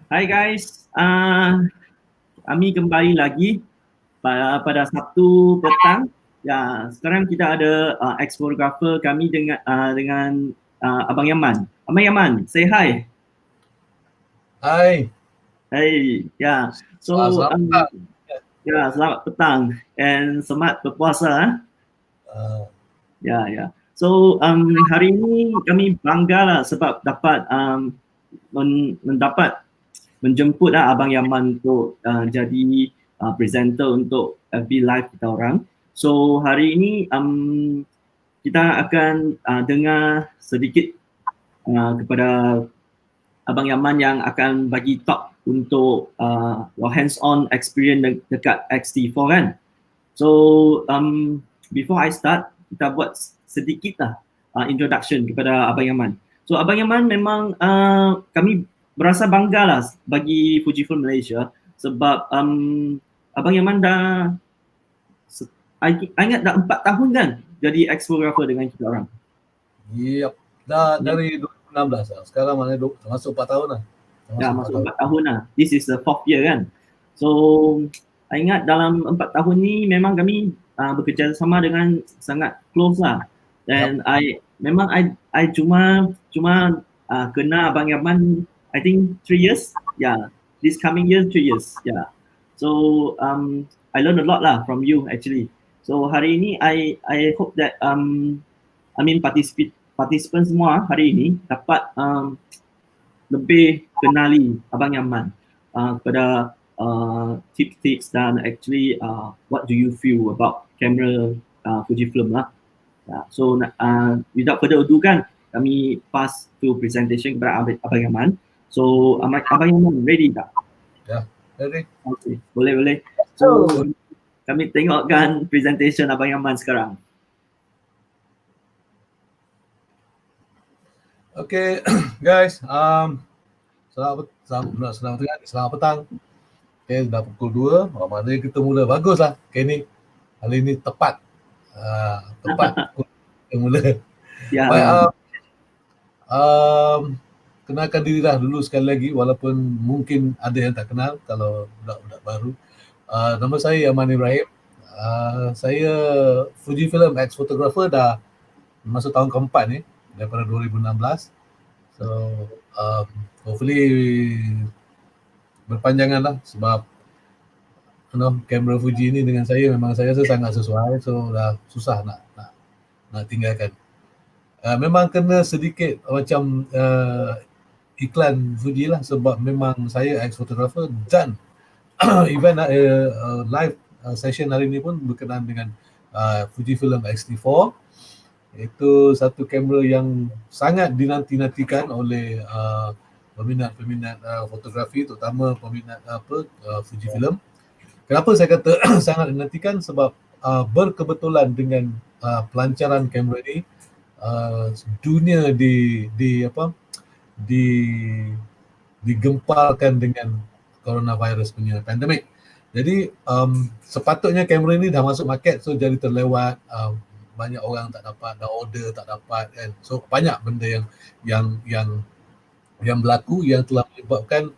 Hai guys, kami kembali lagi pada Sabtu petang. Ya, sekarang kita ada ex-fotografer kami dengan Abang Yaman. Abang Yaman, say hi. Hai. Hey, ya. So, selamat petang and selamat berpuasa. Ya. So, hari ini kami bangga lah sebab dapat menjemput Abang Yaman untuk jadi presenter untuk FB Live kita orang. So hari ini kita akan dengar sedikit kepada Abang Yaman yang akan bagi talk untuk hands-on experience dekat XT4 kan. So before I start, kita buat sedikit lah introduction kepada Abang Yaman. So Abang Yaman memang kami berasa bangga lah bagi Fujifilm Malaysia sebab Abang Yaman dah I ingat dah 4 tahun kan jadi ex-fotografer dengan kita orang. Yep, dah dari 2016 lah. Sekarang mana masuk 4 tahun lah. Masuk 4 tahun lah. This is the 4th year kan. So I ingat dalam 4 tahun ni memang kami bekerja sama dengan sangat close lah. Dan I cuma kena Abang Yaman I think 3 years. Yeah, this coming year 3 years. Yeah. So I learned a lot lah from you actually. So hari ini I hope that participant semua hari ini dapat lebih kenali Abang Yaman kepada tips dan actually what do you feel about camera Fujifilm lah. So without further ado kan kami pass to presentation kepada Abang Yaman. So Abang Yaman ready tak? Ya, ready. Okay, boleh. So kami tengokkan presentation Abang Yaman sekarang. Okay, guys, selamat petang. Okay, dah pukul 2, mana kita mula. Bagus lah, okay, ni hari ni tepat kita mula. Ya. Baik, kenalkan diri lah dulu sekali lagi, walaupun mungkin ada yang tak kenal kalau budak-budak baru. Nama saya Yaman Ibrahim. Saya Fujifilm ex-photographer dah masuk tahun keempat ni, daripada 2016. So hopefully berpanjangan lah sebab kamera Fuji ni dengan saya memang saya rasa sangat sesuai. So dah susah nak tinggalkan. Memang kena sedikit macam iklan Fuji lah sebab memang saya ex-photographer dan event live session hari ni pun berkenaan dengan Fujifilm X-T4. Itu satu kamera yang sangat dinanti-nantikan oleh peminat-peminat fotografi, terutama peminat Fujifilm. Kenapa saya kata sangat dinantikan? Sebab berkebetulan dengan pelancaran kamera ni, dunia digemparkan dengan coronavirus punya pandemik. Jadi sepatutnya kamera ni dah masuk market, so jadi terlewat. Banyak orang tak dapat, dah order tak dapat kan. So banyak benda yang berlaku yang telah menyebabkan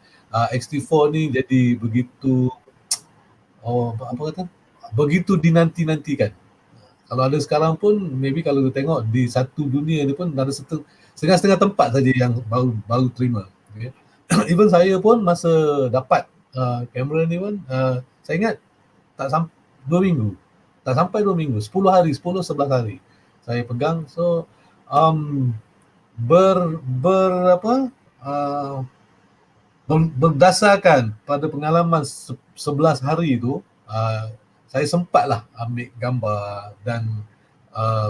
X-T4 ni jadi begitu begitu dinanti-nantikan. Kalau ada sekarang pun, maybe kalau kita tengok di satu dunia ni pun ada setengah-setengah tempat saja yang baru terima. Okay. Even saya pun masa dapat kamera ni pun, saya ingat tak sampai 2 minggu. Tak sampai 2 minggu, 10-11 hari saya pegang. So berdasarkan pada pengalaman 11 hari itu, saya sempatlah ambil gambar dan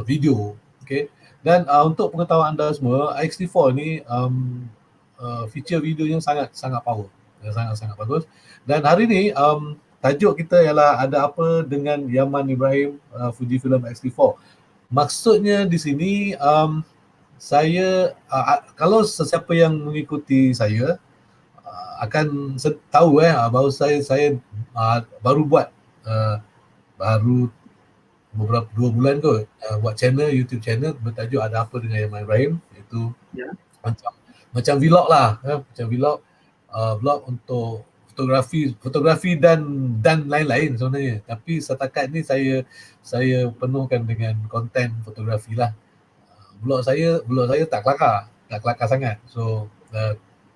video. Okay. Dan untuk pengetahuan anda semua, X-T4 ni feature videonya sangat power, sangat bagus. Dan hari ni tajuk kita ialah ada apa dengan Yaman Ibrahim Fujifilm X-T4. Maksudnya di sini saya kalau sesiapa yang mengikuti saya akan tahu bahawa saya baru buat baru beberapa 2 bulan kot buat channel, YouTube channel bertajuk Ada Apa Dengan Yaman Ibrahim. Itu macam macam vlog lah, macam vlog, vlog untuk fotografi dan lain-lain sebenarnya. Tapi setakat ni saya penuhkan dengan konten fotografi lah. Vlog saya tak kelakar sangat. So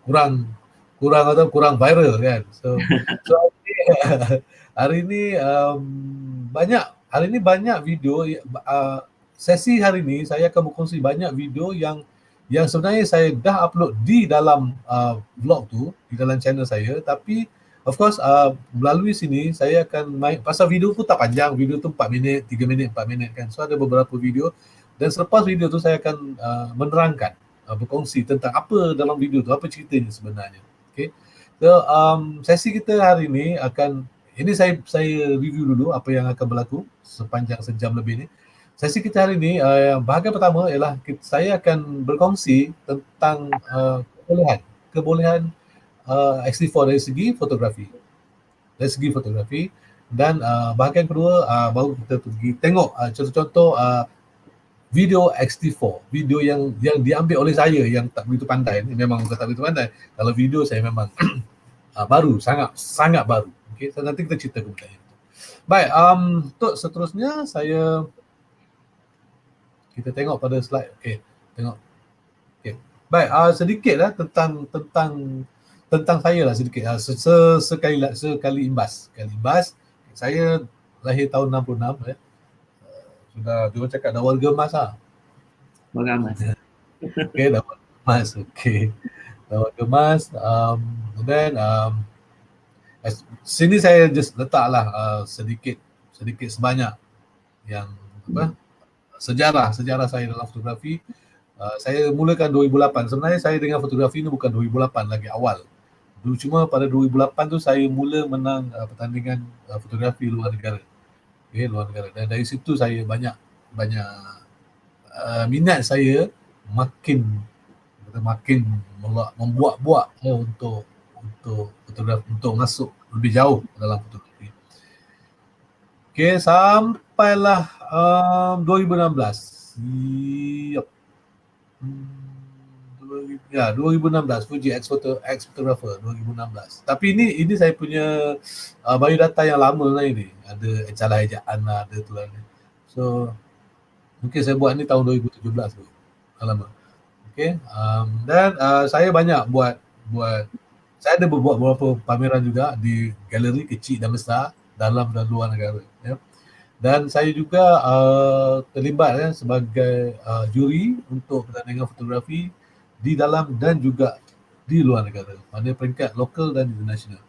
kurang viral kan. So hari ni banyak video, sesi hari ni saya akan berkongsi banyak video yang sebenarnya saya dah upload di dalam vlog tu, di dalam channel saya, tapi of course melalui sini saya akan main, pasal video pun tak panjang, video tu 4 minit, 3 minit, 4 minit kan. So ada beberapa video, dan selepas video tu saya akan menerangkan, berkongsi tentang apa dalam video tu, apa ceritanya sebenarnya. Okay. So sesi kita hari ni ini saya review dulu apa yang akan berlaku sepanjang sejam lebih ni. Sesi kita hari ni, bahagian pertama ialah saya akan berkongsi tentang kebolehan X-T4 dari segi fotografi. Dan bahagian kedua baru kita pergi tengok contoh-contoh video X-T4, video yang diambil oleh saya yang tak begitu pandai. Memang tak begitu pandai. Kalau video saya memang baru, sangat baru. Okay, so nanti kita cerita kemudian itu. Baik, untuk seterusnya kita tengok pada slide. Okay, tengok. Okay. Baik, sedikit lah tentang saya lah sedikit. Sekali imbas. Saya lahir tahun 66 ya. Sudah dia cakap dah warga emas lah. Warga emas. Okay, dah warga emas. Okay. Dah warga emas. Dan sini saya just letaklah sedikit sebanyak yang sejarah saya dalam fotografi. Saya mulakan 2008. Sebenarnya saya dengan fotografi ni bukan 2008, lagi awal. Cuma pada 2008 tu saya mula menang pertandingan fotografi luar negara. Okay, luar negara. Dan dari situ saya banyak minat saya makin membuat untuk fotografi, untuk masuk lebih jauh dalam fotografi. Okay, sampailah 2016. Yep. 2016 Fuji X Photographer 2016. Tapi ini saya punya biodata yang lama lah ini. Ada ejaan lah, ada tu lah. So mungkin saya buat ni tahun 2017 tu. Lama. Okay. Dan saya banyak buat saya ada buat beberapa pameran juga di galeri kecil dan besar dalam dan luar negara. Ya. Dan saya juga terlibat sebagai juri untuk pertandingan fotografi di dalam dan juga di luar negara, pada peringkat lokal dan international.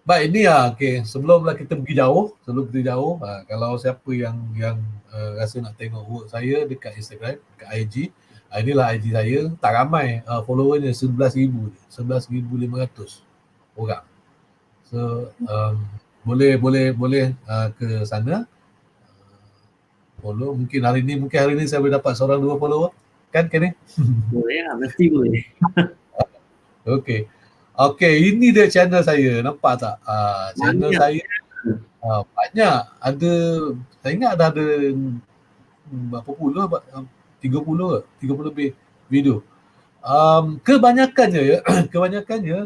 Baik, ini okay. Sebelumlah kita pergi jauh, kalau siapa yang rasa nak tengok work saya dekat Instagram, dekat IG, inilah IG saya. Tak ramai followernya, 11,500 orang. So boleh ke sana follow. Mungkin hari ni saya boleh dapat seorang 2 follower kan ni? Boleh lah, mesti boleh. Okay, ini dia channel saya, nampak tak? Channel saya banyak, ada, saya ingat ada berapa puluh, 30 lebih video. Kebanyakannya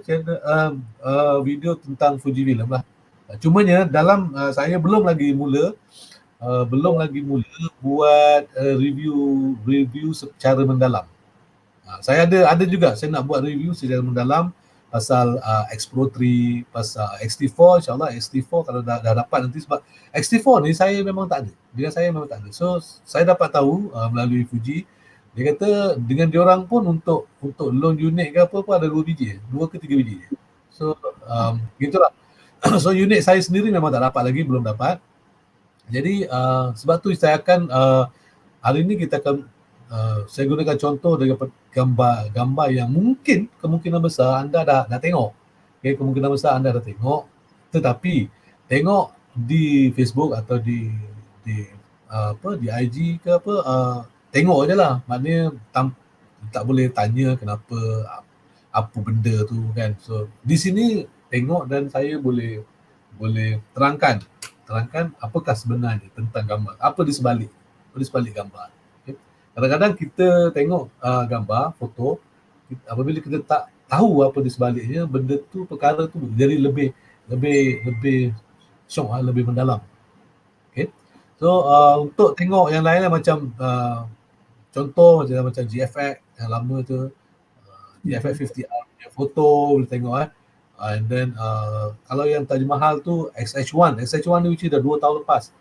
channel video tentang Fujifilm lah. Cumanya dalam saya belum lagi mula buat review secara mendalam. Saya ada juga, saya nak buat review secara mendalam pasal X Pro 3, pasal X-T4. InsyaAllah X-T4 kalau dah dapat nanti, sebab X-T4 ni saya memang tak ada. So saya dapat tahu melalui Fuji, dia kata dengan diorang pun untuk loan unit ke apa pun ada 2 biji, 2 ke 3 biji. So gitulah. So unit saya sendiri memang tak dapat lagi, belum dapat. Jadi sebab tu saya akan hari ni kita akan saya gunakan contoh dari gambar yang mungkin kemungkinan besar anda dah tengok. Okay, kemungkinan besar anda dah tengok, tetapi tengok di Facebook atau di IG ke apa, tengok je lah. Maknanya tak boleh tanya kenapa, apa benda tu kan. So di sini tengok dan saya boleh terangkan apakah sebenarnya tentang gambar, apa di sebalik gambar. Okay. Kadang-kadang kita tengok gambar, foto, apabila kita tak tahu apa di sebaliknya, benda tu, perkara tu jadi lebih syok, lebih mendalam. Okay. So untuk tengok yang lain macam contoh macam GFX yang lama tu, GFX 50R punya foto boleh tengok and then kalau yang Taj Mahal tu XH1 ni which is dah 2 tahun lepas,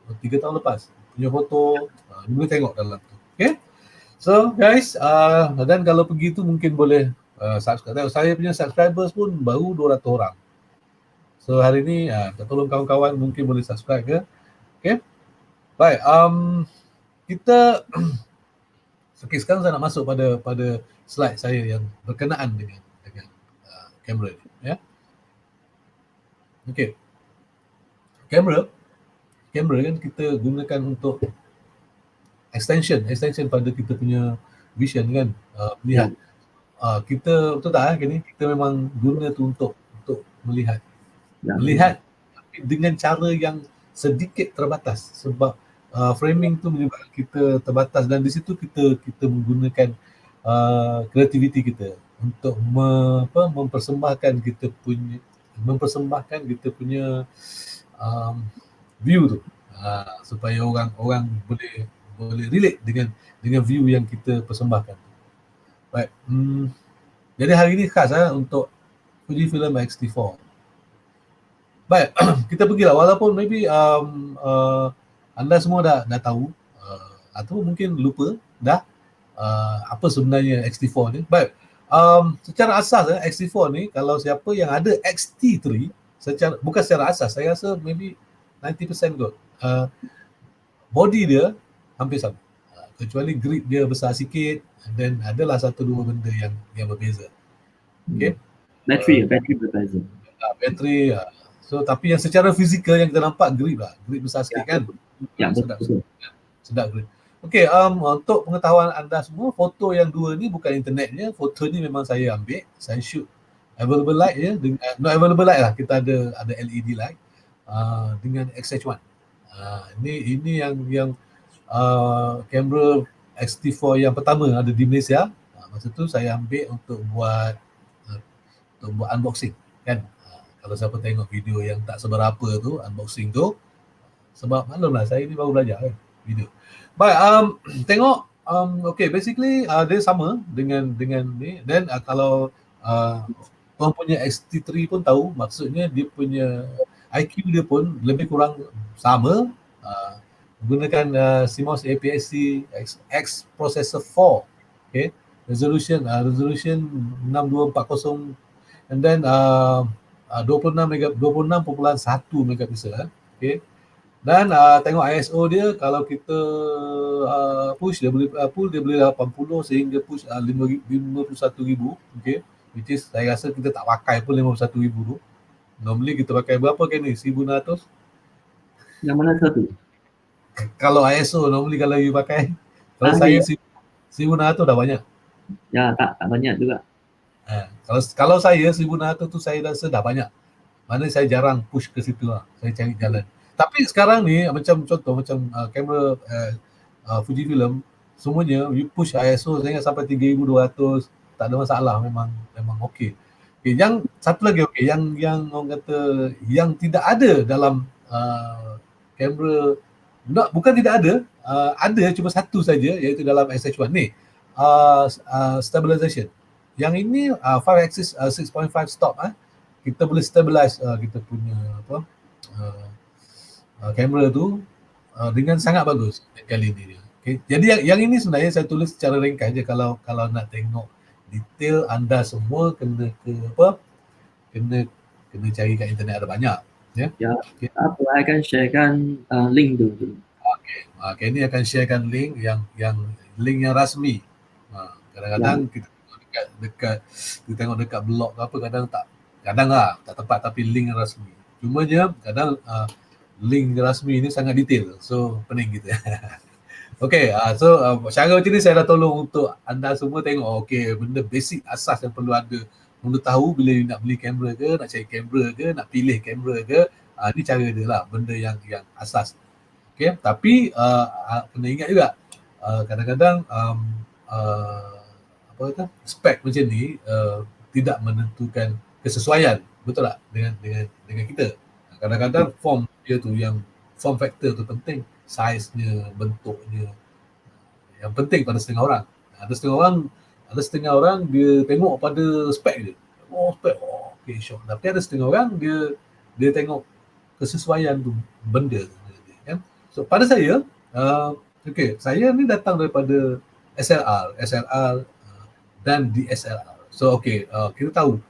3 tahun lepas punya foto, boleh tengok dalam tu. Okay. So guys, dan kalau pergi tu mungkin boleh subscribe. Saya punya subscribers pun baru 200 orang. So hari ni tolong kawan-kawan mungkin boleh subscribe ke. Okay. Baik, kita okay, sekarang saya nak masuk pada slide saya yang berkenaan dengan kamera ni, ya. Okay. Kamera kan kita gunakan untuk extension pada kita punya vision kan, melihat. Kita betul tak ni kita memang guna tu untuk melihat. Melihat tapi dengan cara yang sedikit terbatas sebab framing tu menyebabkan kita terbatas, dan di situ kita menggunakan kreativiti kita untuk mempersembahkan kita punya view tu, supaya orang boleh relate dengan view yang kita persembahkan. Baik. Jadi hari ini khas untuk Fujifilm X-T4. Baik, kita pergilah, walaupun maybe anda semua dah tahu atau mungkin lupa dah apa sebenarnya X-T4 ni. Baik, secara asas X-T4 ni, kalau siapa yang ada X-T3, bukan secara asas, saya rasa maybe 90% kot, body dia hampir sama, kecuali grip dia besar sikit, dan adalah satu dua benda yang berbeza. Okay. Bateri berbeza. Bateri. So tapi yang secara fizikal yang kita nampak grip besar sikit kan. Ya, betul. Sedap grip. Okay, untuk pengetahuan anda semua, foto yang dua ni bukan internetnya, foto ni memang saya ambil, saya shoot available light ya, not available light lah, kita ada LED light dengan XH1. Ini yang kamera X-T4 yang pertama ada di Malaysia. Masa tu saya ambil untuk buat unboxing kan. Kalau siapa tengok video yang tak seberapa tu, unboxing tu, sebab maklumlah saya ni baru belajar kan video. Baik, tengok okay, basically dia sama dengan ni. Dan kalau tuan punya X-T3 pun tahu, maksudnya dia punya IQ dia pun lebih kurang sama, menggunakan CMOS APS-C X processor 4, okay, resolution 6240, and then 26.1 megapiksel, okay. Dan tengok ISO dia, kalau kita push dia boleh pull dia boleh 80 sehingga push 51,000, okay, which is saya rasa kita tak pakai pun 51,000 tu. Normally kita pakai berapa kan ni, 1,600. Yang mana satu? Kalau ISO normally kalau you pakai, kalau saya 1,600 dah banyak. Ya, tak banyak juga. Kalau saya 1,600 tu saya rasa dah banyak. Mana saya jarang push ke situ lah. Saya cari jalan. Tapi sekarang ni macam contoh macam kamera Fujifilm, semuanya you push ISO sehingga sampai 3,200, tak ada masalah, memang okey. Okay, yang satu lagi yang orang kata yang tidak ada dalam kamera, bukan tidak ada, ada cuma satu saja, iaitu dalam XH1 ni, stabilization. Yang ini 5 axis 6.5 stop, kita boleh stabilize kita punya kamera tu dengan sangat bagus kali ini dia. Okay. Jadi yang ini sebenarnya saya tulis secara ringkas je. Kalau nak tengok detail, anda semua kena cari kat internet, ada banyak. Ya. Okay. Apa akan sharekan link tu. Okay, ini akan sharekan link yang link yang rasmi. Kadang-kadang kita tengok dekat blog apa, kadang tak tepat, tapi link yang rasmi. Cumanya kadang link rasmi ni sangat detail, so pening kita. Okay, so cara macam ni saya dah tolong untuk anda semua tengok, okay, benda basic asas yang perlu ada, perlu tahu bila nak beli kamera ke, nak cari kamera ke, nak pilih kamera ke, ni cara dia lah, benda yang asas. Okay, tapi kena ingat juga, kadang-kadang apa kata, spek macam ni tidak menentukan kesesuaian, betul tak, dengan kita. Kadang-kadang form dia tu yang form factor tu penting, saiznya, bentuknya yang penting pada setengah orang. Ada setengah orang dia tengok pada spek je. Oh spek, oh okay syok. Tapi ada setengah orang dia tengok kesesuaian tu benda tu, kan. So pada saya okay, saya ni datang daripada SLR dan DSLR. So okay, kita tahu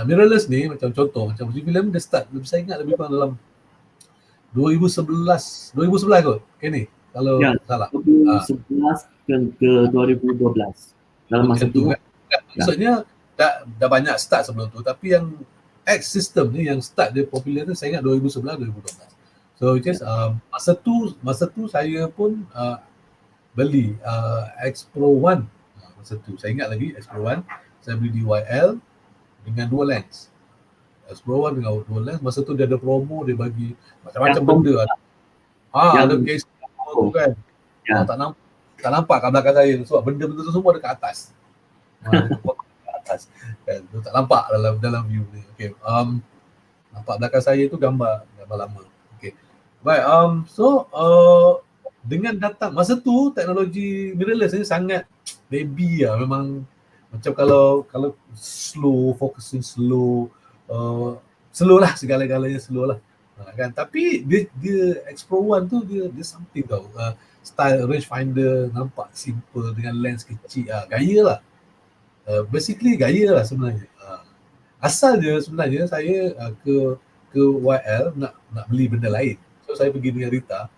mirrorless ni macam contoh macam Fujifilm dia start, saya ingat lebih kurang dalam 2011 kot. Okay ni kalau Ya, salah. 2011 ke 2012 dalam masa Macam tu. tu kan. Maksudnya dah banyak start sebelum tu, tapi yang X system ni yang start dia popular tu saya ingat 2011 2012. So which is masa tu saya pun beli X Pro 1 masa tu. Saya ingat lagi X Pro 1 saya beli DYL dengan dual lens. X Pro 1 dengan dual lens, masa tu dia ada promo, dia bagi macam-macam benda ada. Ada case tu kan. Ya. Tak nampak kat belakang saya sebab benda-benda tu semua dekat atas. Dekat atas. Kan, tak nampak dalam view ni. Okay. Nampak belakang saya tu gambar lama. Okay. Baik, so dengan datang masa tu teknologi mirrorless ni sangat baby lah. Memang macam kalau slow, focusing slow, slow lah, segala-galanya slow lah. Kan, tapi dia X Pro 1 tu dia something tau. Style rangefinder nampak simple dengan lens kecil, gaya lah. Basically gaya lah sebenarnya. Asal je sebenarnya saya ke YL nak beli benda lain. So saya pergi dengan Rita.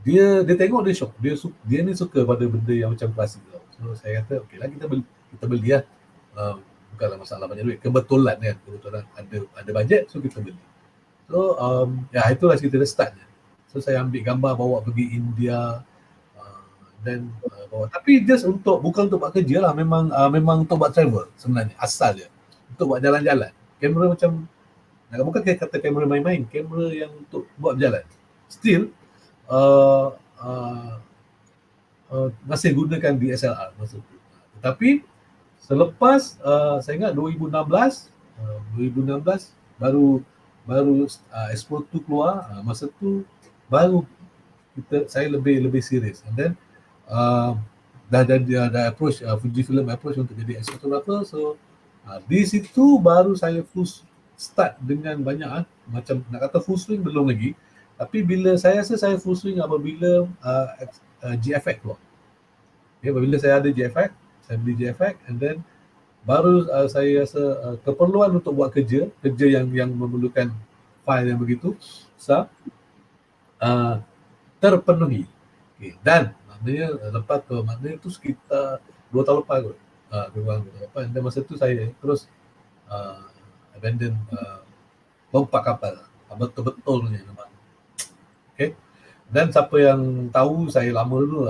Dia tengok, dia shock. Dia ni suka pada benda yang macam klasik tau. So saya kata okeylah kita beli lah. Bukanlah masalah banyak duit, kebetulan ada bajet, so kita beli. So itulah cerita dia start. So saya ambil gambar bawa pergi India dan bawa, tapi just bukan untuk buat kerja lah, memang untuk buat travel sebenarnya asal dia, untuk buat jalan-jalan. Kamera macam bukan kata kamera main-main, kamera yang untuk buat berjalan. Still masih gunakan DSLR masa tu. Tetapi selepas saya ingat 2016 baru X Pro 2 keluar, masa tu baru saya lebih serius. And then dah approach Fujifilm approach untuk jadi photographer. So di situ baru saya full start dengan banyak macam nak kata full swing belum lagi, tapi bila saya full swing apabila GFX keluar. Okay, apabila saya ada GFX, saya beli GFX, and then baru saya rasa keperluan untuk buat kerja yang memerlukan file yang begitu besar terpenuhi. Okay. Dan maknanya lepas tu, maknanya tu sekitar 2 tahun lepas kot. 2 tahun lepas. Dan masa tu saya terus abandon lompat kapal. Betul-betul ni memang. Okay. Dan siapa yang tahu saya lama dulu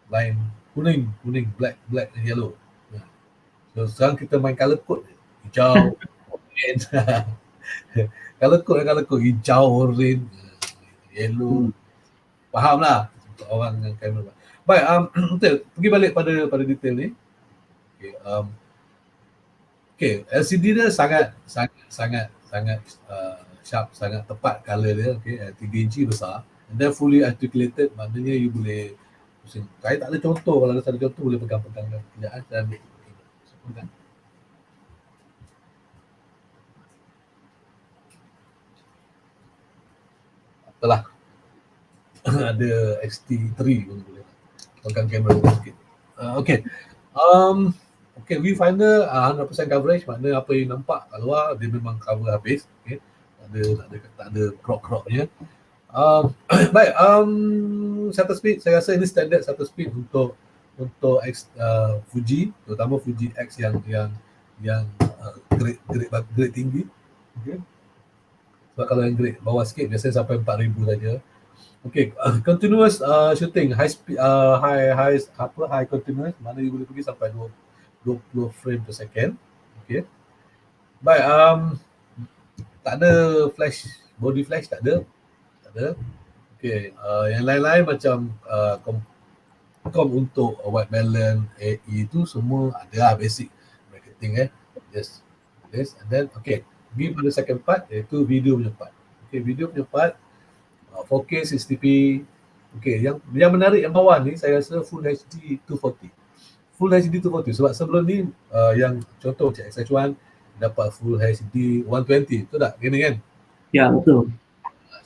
line kuning, black and yellow. So sekarang kita main color code, hijau, orange. color code hijau, orange, yellow. Faham lah untuk orang dengan kamera. Baik, pergi balik pada detail ni. Okay, LCD dia sangat sharp, sangat tepat color dia. Okay, 3 inci besar, and then fully articulated, maknanya you boleh pusing. Saya tak ada contoh, kalau ada contoh boleh pegang-pegang kejap dan pegang. Apalah. Ada XT3 pun boleh pegang kamera sikit. Okay. Okay, viewfinder 100% coverage, maknanya apa yang nampak kat luar dia memang cover habis. Okay. Tak ada crop-cropnya. Baik, shutter speed saya rasa ini standard shutter speed untuk Fuji, terutama Fuji X yang grade tinggi. Okay. Sebab kalau yang grade bawah sikit biasanya sampai 4,000 saja. Okay, continuous shooting, high speed, high continuous, mana you boleh pergi sampai 20 frame per second. Okay. Baik, tak ada flash, body flash tak ada ada. Okay, yang lain-lain macam kom untuk white balance, AE tu semua ada lah, basic marketing just this and then okay, pergi pada second part iaitu video punya part. Okay, video punya part 4K 60p. Okay, yang menarik yang bawah ni saya rasa Full HD 240. Full HD 240 sebab sebelum ni yang contoh macam XH1 dapat Full HD 120, betul tak? Gini kan? Ya, betul.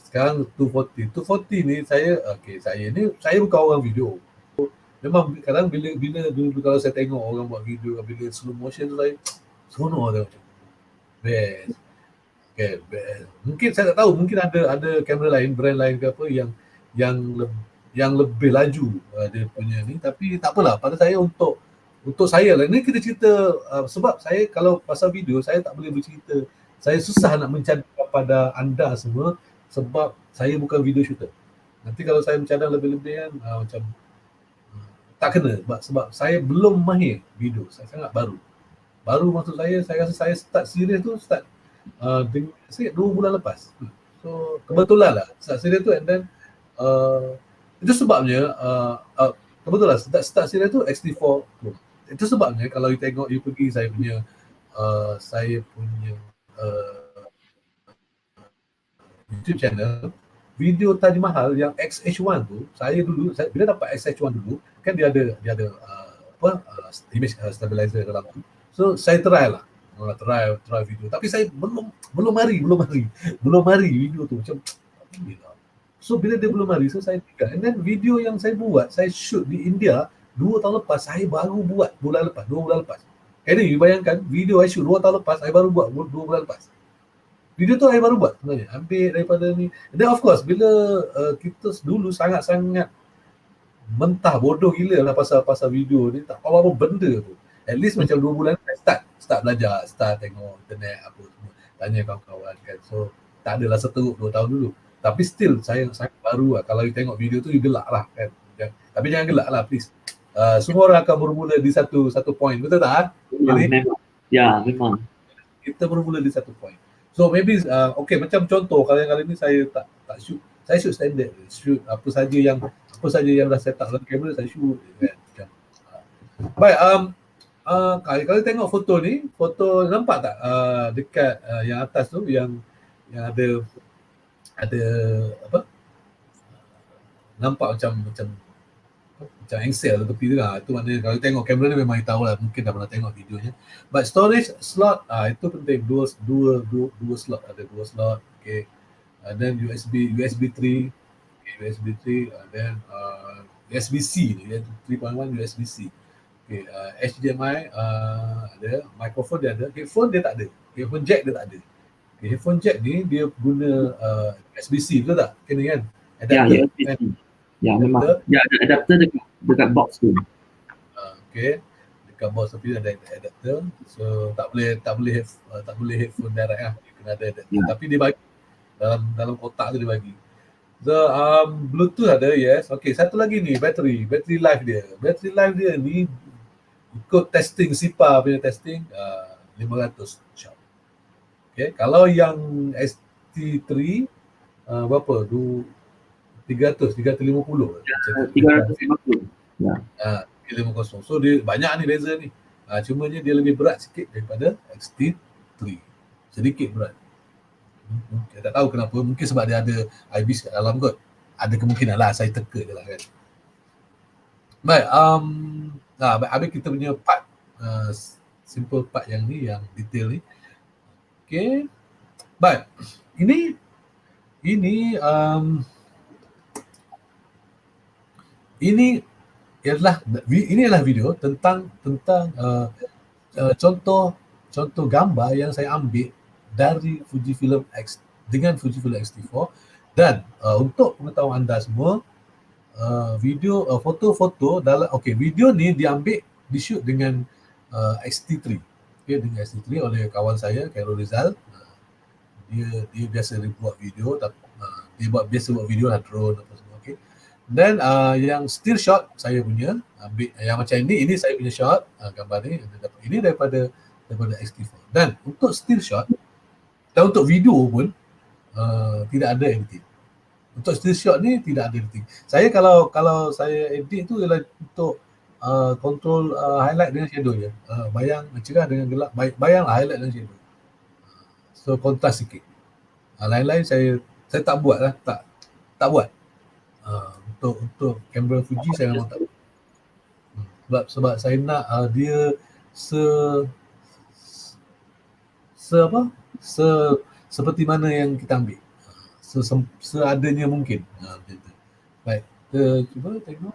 Sekarang 240. 240 ni saya bukan orang video. Memang kadang bila dulu kalau saya tengok orang buat video bila slow motion tu saya seronok tengok macam best. Okay, best. Mungkin saya tak tahu, mungkin ada kamera lain, brand lain ke apa yang lebih laju dia punya ni, tapi tak apalah. Pada saya untuk saya lah, ni kita cerita sebab saya kalau pasal video saya tak boleh bercerita. Saya susah nak mencadang kepada anda semua sebab saya bukan video shooter. Nanti kalau saya mencadang lebih-lebih kan macam tak kena sebab saya belum mahir video. Saya sangat baru maksud saya rasa saya start serius tu dengan saya 2 bulan lepas. So kebetulan lah start serius tu and then itu sebabnya kebetulan start serius tu X-T4 Pro. Itu sebabnya kalau you tengok, you pergi saya punya YouTube channel, video Taj Mahal yang XH1 tu, bila dapat XH1 dulu, kan dia ada image stabilizer dalam tu. So saya try video, tapi saya belum mari video tu macam gila. So bila dia belum mari, so saya tinggal. And then video yang saya buat, saya shoot di India 2 tahun lepas, saya baru buat 2 bulan lepas. Ini bayangkan, video saya shoot 2 tahun lepas, saya baru buat 2 bulan lepas. Video tu saya baru buat sebenarnya, ambil daripada ni. Dan of course, bila kita dulu sangat-sangat mentah, bodoh gila lah pasal video ni, tak tahu apa benda tu. At least macam 2 bulan start belajar, start tengok internet apa semua, tanya kawan-kawan kan. So tak adalah seteruk 2 tahun dulu. Tapi still saya baru lah. Kalau you tengok video tu, you gelak lah kan. Tapi jangan gelak lah please. Semua orang akan bermula di satu point, betul tak? Memang. Ya, memang. Kita bermula di satu point. So maybe okay, macam contoh kali ni saya tak shoot. Saya shoot standard, shoot apa saja yang dah set up dalam kamera saya shoot kan. Baik, kalau tengok foto nampak tak dekat yang atas tu yang ada apa? Nampak macam Excel tepi tu lah. Itu maknanya kalau tengok kamera ni memang tahu lah, mungkin dah pernah tengok videonya. But storage slot itu penting, dua slot, ada 2 slot. Okay. And then USB 3, okay, USB 3, and then USB-C ni, 3.1 USB-C. Okay, HDMI ada, mikrofon dia ada, headphone dia tak ada. Headphone jack dia tak ada. Okay, headphone jack ni dia guna USB-C, betul tak? Kena kan? Adapter, ya, ya memang. Ya, ada adapter dekat box tu. Okay, dekat box tapi ada adapter. So tak boleh headphone direct lah. Dia kena ada adapter. Ya. Tapi dia bagi dalam kotak tu dia bagi. So Bluetooth ada, yes. Okay, satu lagi ni battery life dia. Battery life dia ni ikut testing SIPA punya testing 500 sharp. Okay, kalau yang ST3 berapa? 350. 350. Ya. 350. So dia banyak ni beza ni. Cumanya dia lebih berat sikit daripada XT3. Sedikit berat. Saya tak tahu kenapa. Mungkin sebab dia ada IBIS kat dalam kot. Ada kemungkinan lah. Saya teka je lah kan. Baik. Habis kita punya part. Simple part yang ni. Yang detail ni. Okay. Baik. Ini adalah video tentang contoh gambar yang saya ambil dari Fujifilm X dengan Fujifilm X-T4. Dan untuk pengetahuan anda semua, foto-foto dalam video ni di shoot dengan X-T3. Okay, dengan X-T3 oleh kawan saya Khairul Rizal. Dia biasa buat video, dia biasa buat video lah, drone apa semua. Okay. Dan yang still shot saya punya, yang macam ini saya punya shot, gambar ni ini daripada X-T4. Dan untuk still shot dan untuk video pun tidak ada editing. Untuk still shot ni tidak ada editing. Saya kalau saya edit tu ialah untuk control highlight dengan shadow je. Bayang cerah dengan gelap, bayanglah highlight dan shadow. So kontras sikit. Lain-lain saya tak buat lah, tak buat. Untuk kamera Fuji saya memang tak buat. Sebab saya nak dia seperti mana yang kita ambil. Seadanya mungkin. Macam tu. Baik, kita cuba tengok.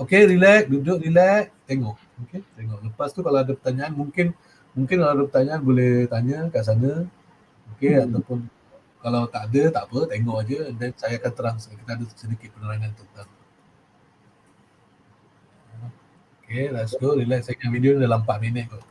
Okey, relax, duduk relax, tengok. Okey, tengok. Lepas tu kalau ada pertanyaan, mungkin kalau ada pertanyaan boleh tanya kat sana. Okey, ataupun kalau tak ada, tak apa, tengok aja dan saya akan terang, kita ada sedikit penerangan tentang. Okey, let's go, relax. Saya video ni dalam 4 minit kot.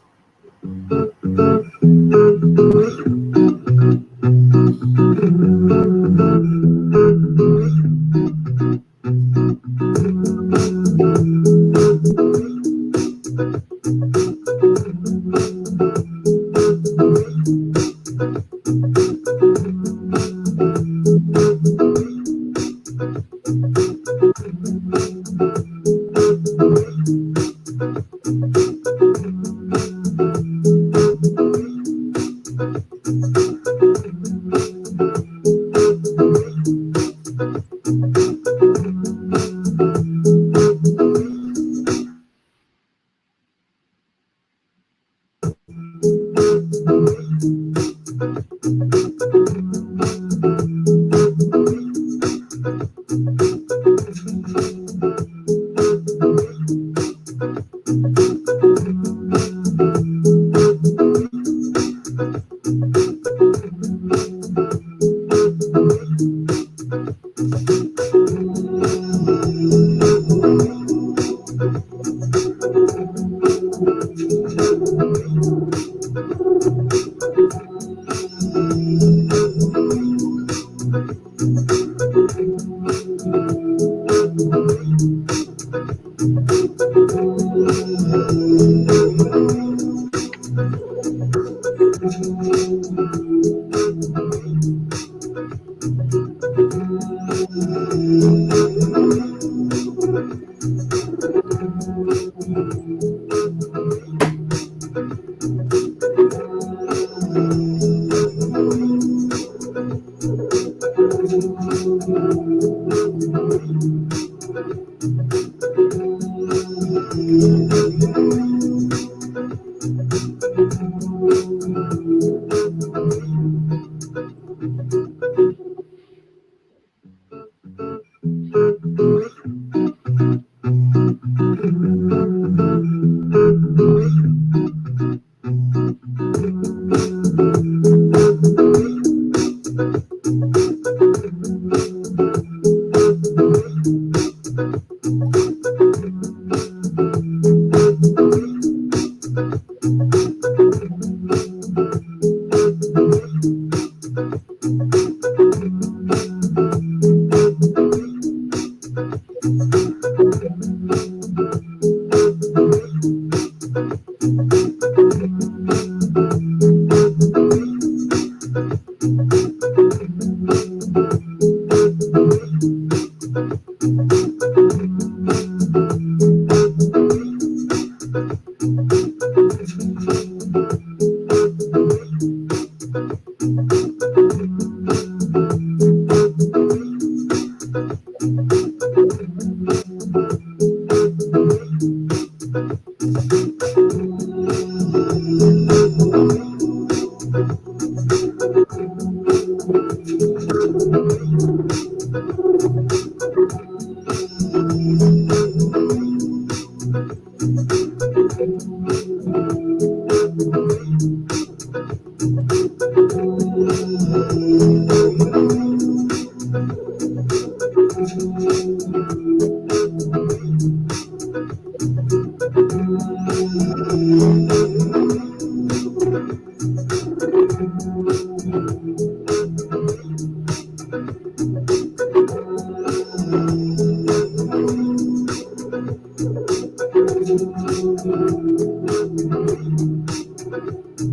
Okey,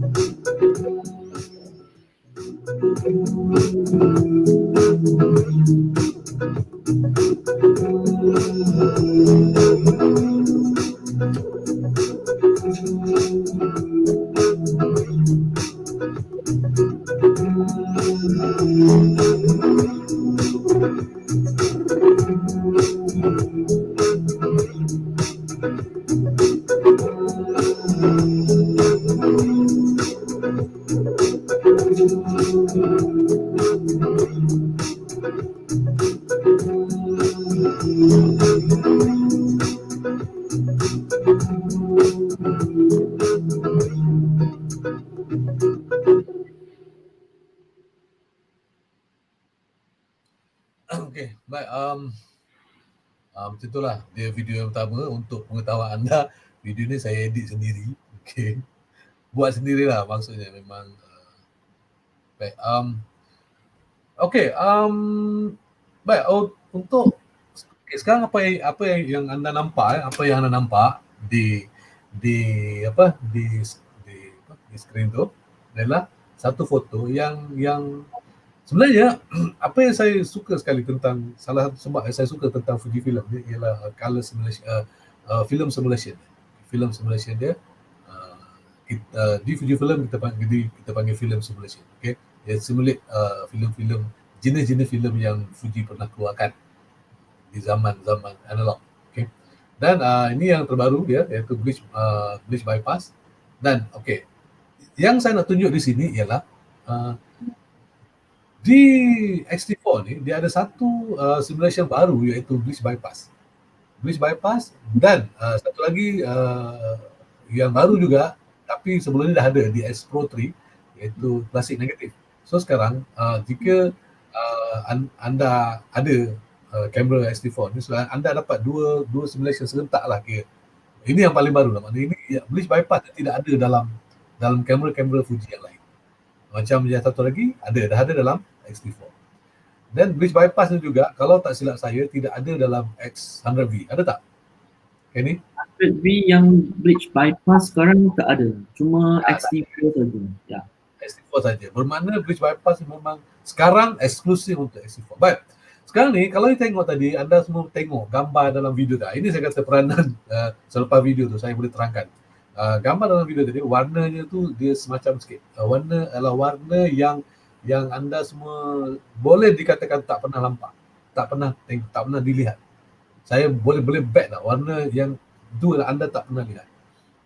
baik. Macam itulah dia video yang pertama. Untuk pengetahuan anda, video ni saya edit sendiri. Okey, buat sendirilah maksudnya memang. Baik. Okey. Baik. Untuk sekarang apa yang anda nampak? Apa yang anda nampak di skrin tu adalah satu foto yang sebenarnya apa yang saya suka sekali tentang, salah satu sebab yang saya suka tentang Fujifilm dia ialah color simulation, film simulation. Film simulation dia di Fujifilm kita panggil film simulation. Okey, dia simulate filem-filem, jenis-jenis filem yang Fuji pernah keluarkan di zaman-zaman analog. Okey. Dan ini yang terbaru dia, iaitu bleach bypass. Dan okey, yang saya nak tunjuk di sini ialah di X-T4 ni dia ada satu simulation baru, iaitu bleach bypass. Bleach bypass dan satu lagi yang baru juga, tapi sebelum ni dah ada di S Pro 3, iaitu classic negative. So sekarang jika anda ada kamera X-T4 ni, anda dapat dua simulation serentak lah kira. Ini yang paling baru lah. Maknanya ini bleach bypass tidak ada dalam kamera-kamera Fuji yang lain. Macam yang satu lagi dah ada dalam X-T4. Dan bleach bypass ni juga, kalau tak silap saya, tidak ada dalam X100V. Ada tak? Ini 100V yang bleach bypass sekarang tak ada. Cuma X-T4 saja. Ya. X-T4 saja. Bermakna bleach bypass memang sekarang eksklusif untuk X-T4. Baik. Sekarang ni kalau you tengok tadi, anda semua tengok gambar dalam video tak? Ini saya kata peranan selepas video tu saya boleh terangkan. Gambar dalam video tadi, warnanya tu dia semacam sikit. Warna adalah warna yang anda semua boleh dikatakan tak pernah nampak, tak pernah tengok, tak pernah dilihat. Saya boleh bet lah warna yang itu anda tak pernah lihat.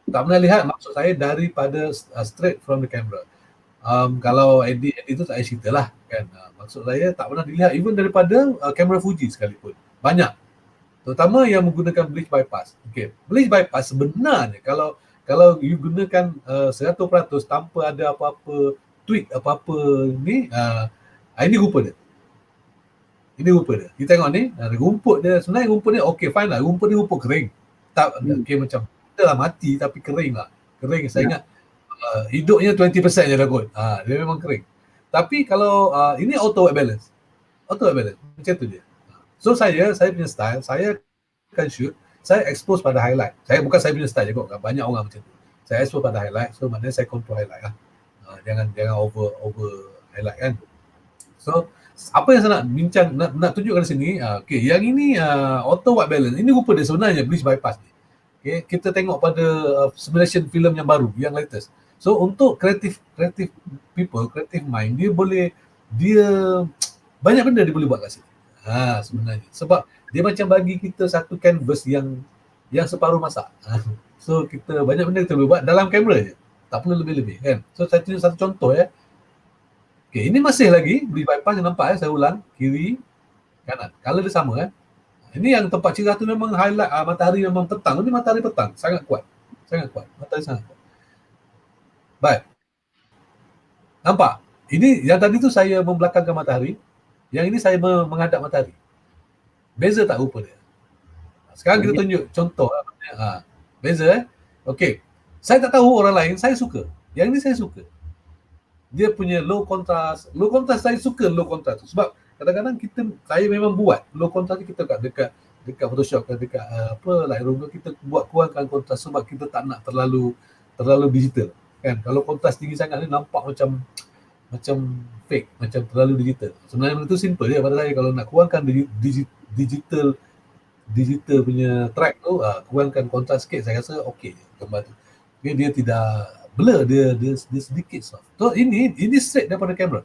Tak pernah lihat maksud saya daripada straight from the camera. Kalau edit itu tak payah cerita lah kan. Maksud saya tak pernah dilihat even daripada kamera Fuji sekalipun. Banyak. Terutama yang menggunakan bleach bypass. Okay. Bleach bypass sebenarnya kalau you gunakan 100% tanpa ada apa-apa tweak apa-apa ni, ini rupa dia. Ini rupa dia. Kita tengok ni, rumput dia, sebenarnya rumput ni okey fine lah. Rumput ni rumput kering. Tak okay, macam dah lah mati tapi kering lah. Kering saya ingat hidupnya 20% je dah kot. Dia memang kering. Tapi kalau ini auto white balance. Auto white balance. Macam tu je. So saya punya style, saya akan shoot, saya expose pada highlight. Saya punya style je kot. Banyak orang macam tu. Saya expose pada highlight. So maknanya saya control highlight lah. Jangan over highlight kan. So apa yang saya nak bincang, nak tunjukkan di sini, okay, yang ini auto white balance. Ini rupa dia sebenarnya bleach bypass ni. Okay, kita tengok pada simulation film yang baru, yang latest. So untuk creative people, creative mind, dia banyak benda dia boleh buat kat sini. Sebenarnya. Sebab dia macam bagi kita satu canvas yang separuh masak. So kita banyak benda kita boleh buat dalam kamera je. Tak perlu lebih-lebih kan. So saya tunjuk satu contoh ya. Okay, ini masih lagi bleach bypass yang nampak saya ulang, kiri, kanan. Color dia sama kan. Ini yang tempat cerah tu memang highlight matahari memang petang. Ini matahari petang, sangat kuat. Matahari sangat kuat. Baik. Nampak? Ini yang tadi tu saya membelakangkan matahari, yang ini saya menghadap matahari. Beza tak rupa dia? Sekarang kita tunjuk contoh. Beza Okey. Saya tak tahu orang lain, saya suka. Yang ini saya suka. Dia punya low contrast. Low contrast saya suka low contrast tu. Sebab kadang-kadang saya memang buat low contrast kita dekat Photoshop ke dekat Lightroom kita buat kurangkan kontras sebab kita tak nak terlalu digital. kan. Kalau kontras tinggi sangat ni nampak macam fake, macam terlalu digital. Sebenarnya benda tu simple je pada saya. Kalau nak kurangkan digital punya track tu, kurangkan kontras sikit, saya rasa okey gambar tu. Okay, dia tidak blur, dia sedikit soft. So ini straight daripada kamera.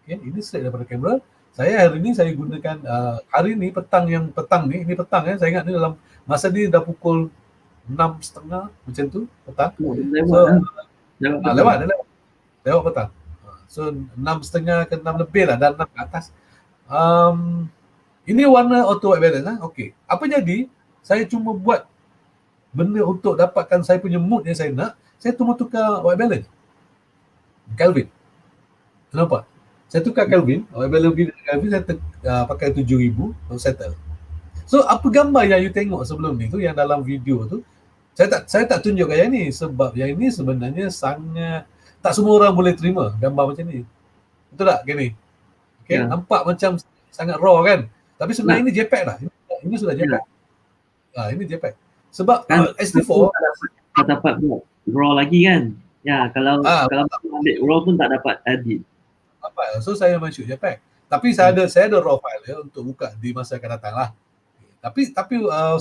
Okay, ini straight daripada kamera. Saya hari ni saya gunakan hari ni petang ni saya ingat ni dalam masa ni dah pukul 6.30 macam tu petang. Lewat petang. So 6.30 ke 6 lebih lah, dan 6 ke atas. Ini warna auto white balance. Okey. Apa jadi? Saya cuma buat benda untuk dapatkan saya punya mood yang saya nak. Saya cuma tukar white balance. Kelvin. Nampak? Saya tukar Kelvin. White balance Kelvin saya pakai 7,000 untuk settle. So apa gambar yang you tengok sebelum ni tu, yang dalam video tu, saya tak tunjukkan yang ni sebab yang ini sebenarnya sangat, tak semua orang boleh terima gambar macam ni. Betul tak Kenny? Okay, nampak macam sangat raw kan? Tapi sebenarnya ini JPEG lah. Ini sudah JPEG. Ini JPEG. Sebab SD4 tak dapat buat raw lagi kan? Ya, kalau ambil raw pun tak dapat edit. So saya memang shoot JPEG. Tapi saya ada raw file ya untuk buka di masa akan datang lah. Tapi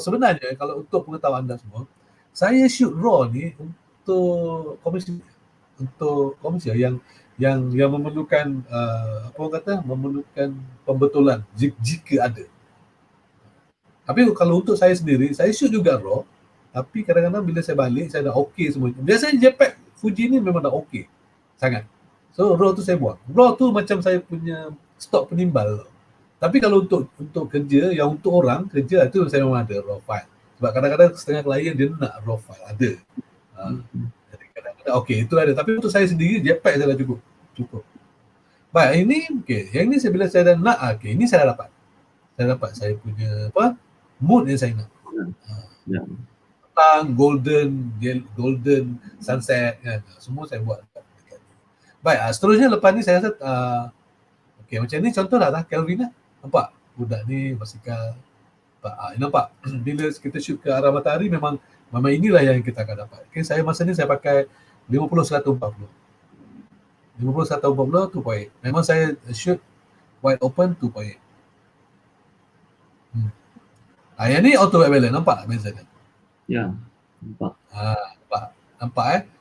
sebenarnya kalau untuk pengetahuan anda semua, saya shoot raw ni untuk komersial yang memerlukan memerlukan pembetulan jika ada. Tapi kalau untuk saya sendiri, saya shoot juga raw, tapi kadang-kadang bila saya balik saya dah okey semua. Biasanya JPEG Fuji ni memang dah okey sangat. So raw tu saya buang. Raw tu macam saya punya stok penimbal. Tapi kalau untuk kerja, yang untuk orang kerja tu saya memang ada raw file. Sebab kadang-kadang setengah klien dia nak raw file ada. Jadi kadang-kadang okey itu ada. Tapi untuk saya sendiri JPEG saya dah cukup. Baik, ini okey. Yang ni bila saya dah nak, okey, ini saya dah dapat. Saya dapat saya punya mood yang saya nak. Golden sunset kan. Semua saya buat. Baik, seterusnya lepas ni saya rasa okey, macam ni contoh dah Kelvin lah. Nampak? Budak ni basikal. Nampak? Bila kita shoot ke arah matahari memang inilah yang kita akan dapat. Okay, saya masa ni saya pakai 50-140. 50-140 2.8. Memang saya shoot wide open 2.8. Yang ni auto white balance, nampak tak beza dia? Ya, nampak. Nampak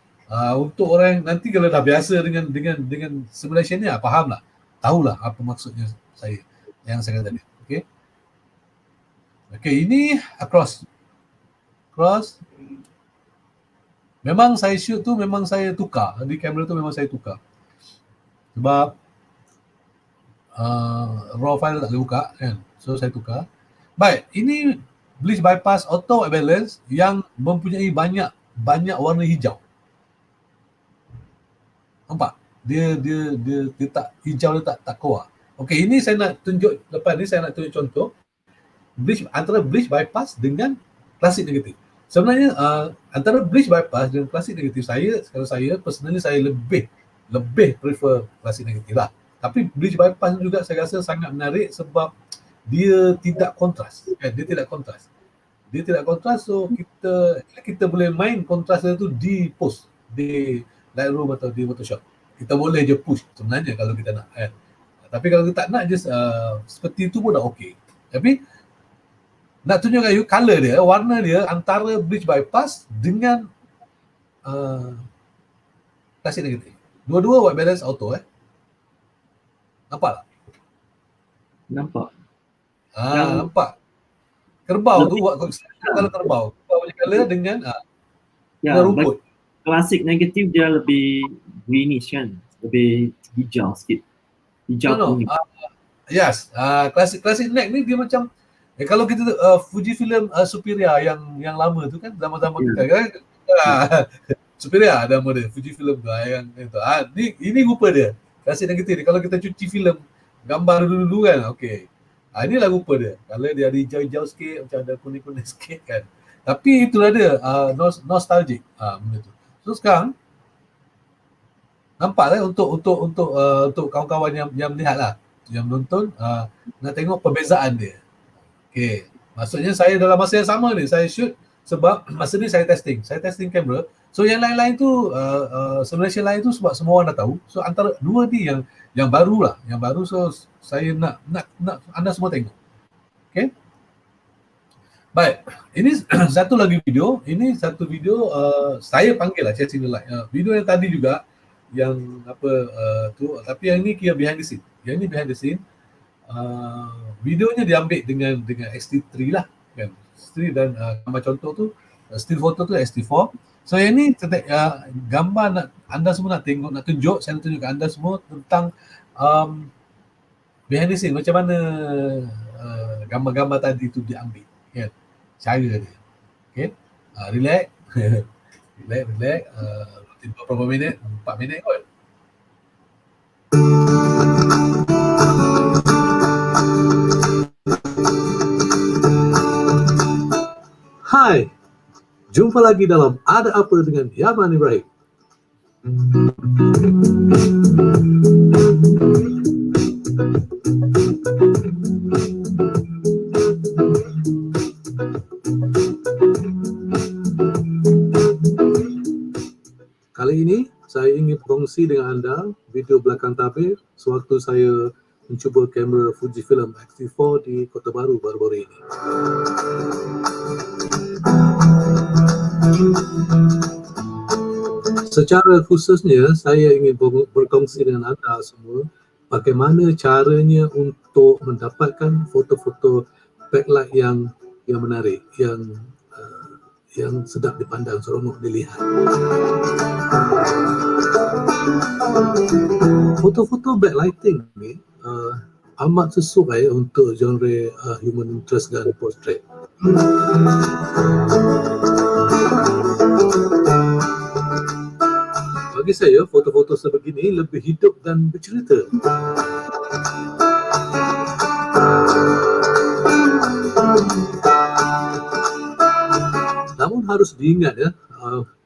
untuk orang nanti kalau dah biasa dengan simulation ni, faham lah. Tahulah apa maksudnya saya yang saya kata tadi. Okey, ini cross. Memang saya shoot tu memang saya tukar. Di kamera tu memang saya tukar. Sebab raw file tak boleh buka kan. So saya tukar. Baik, ini bleach bypass auto white balance yang mempunyai banyak warna hijau. Nampak? Dia tak hijau, dia tak keluar. Okey, ini saya nak tunjuk lepas ni, saya nak tunjuk contoh antara bleach bypass dengan klasik negatif. Sebenarnya antara bleach bypass dengan klasik negatif, kalau saya personally saya lebih prefer klasik negatif lah. Tapi bleach bypass juga saya rasa sangat menarik sebab dia tidak kontras. Dia tidak kontras, so kita boleh main kontras itu di post, di Lightroom atau di Photoshop. Kita boleh je push sebenarnya kalau kita nak kan. Tapi kalau kita tak nak, just seperti itu pun dah okey. Tapi nak tunjukkan you color dia, warna dia antara bleach bypass dengan klasik negatif. Dua-dua white balance auto Nampak tak? Nampak. Nampak. Kerbau tu kalau kerbau punya color dengan rumput. Klasik negatif dia lebih greenish kan, lebih hijau sikit. Kuning. Yes, klasik neck ni dia macam kalau kita Fujifilm Superia yang lama tu kan, zaman-zaman kita kan. Superia ada nama dia, Fujifilm tu yang itu. Ini rupa dia. Klasik negatif dia. Kalau kita cuci filem gambar dulu kan, okey. Inilah rupa dia. Kalau dia ada hijau-hijau sikit, macam ada kuning-kuning sikit kan. Tapi itulah dia, nostalgic benda tu. So sekarang nampak untuk kawan-kawan yang melihat lah, yang menonton, nak tengok perbezaan dia. Okey, maksudnya saya dalam masa yang sama ni saya shoot sebab masa ni saya testing kamera So yang lain-lain tu simulation lain tu sebab semua orang dah tahu. So antara dua ni yang baru lah, yang baru. So saya nak anda semua tengok. Okay. Baik, ini satu lagi video. Ini satu video saya panggil lah Chasing the Light. Video yang tadi juga yang tu, tapi yang ini kira behind the scene. Yang ini behind the scene. Videonya diambil dengan X-T3 lah kan. X-T3 dan gambar contoh tu still photo tu X-T4. So yang ni gambar nak anda semua nak tengok, nak tunjuk, saya nak tunjuk ke anda semua tentang behind the scene, macam mana gambar-gambar tadi tu diambil kan, cara dia. Okay, relax. relax berapa minit, 4 minit kot. Hai, jumpa lagi dalam Ada Apa dengan Yaman Ibrahim. Kali ini saya ingin berkongsi dengan anda video belakang tabir sewaktu saya mencuba kamera Fujifilm X-T4 di Kota Baru baru-baru ini. Secara khususnya saya ingin berkongsi dengan anda semua bagaimana caranya untuk mendapatkan foto-foto backlight yang menarik, yang sedap dipandang, seronok dilihat. Foto-foto backlighting ni amat sesuai untuk genre human interest dan portrait. Bagi saya, foto-foto sebegini lebih hidup dan bercerita. Namun harus diingat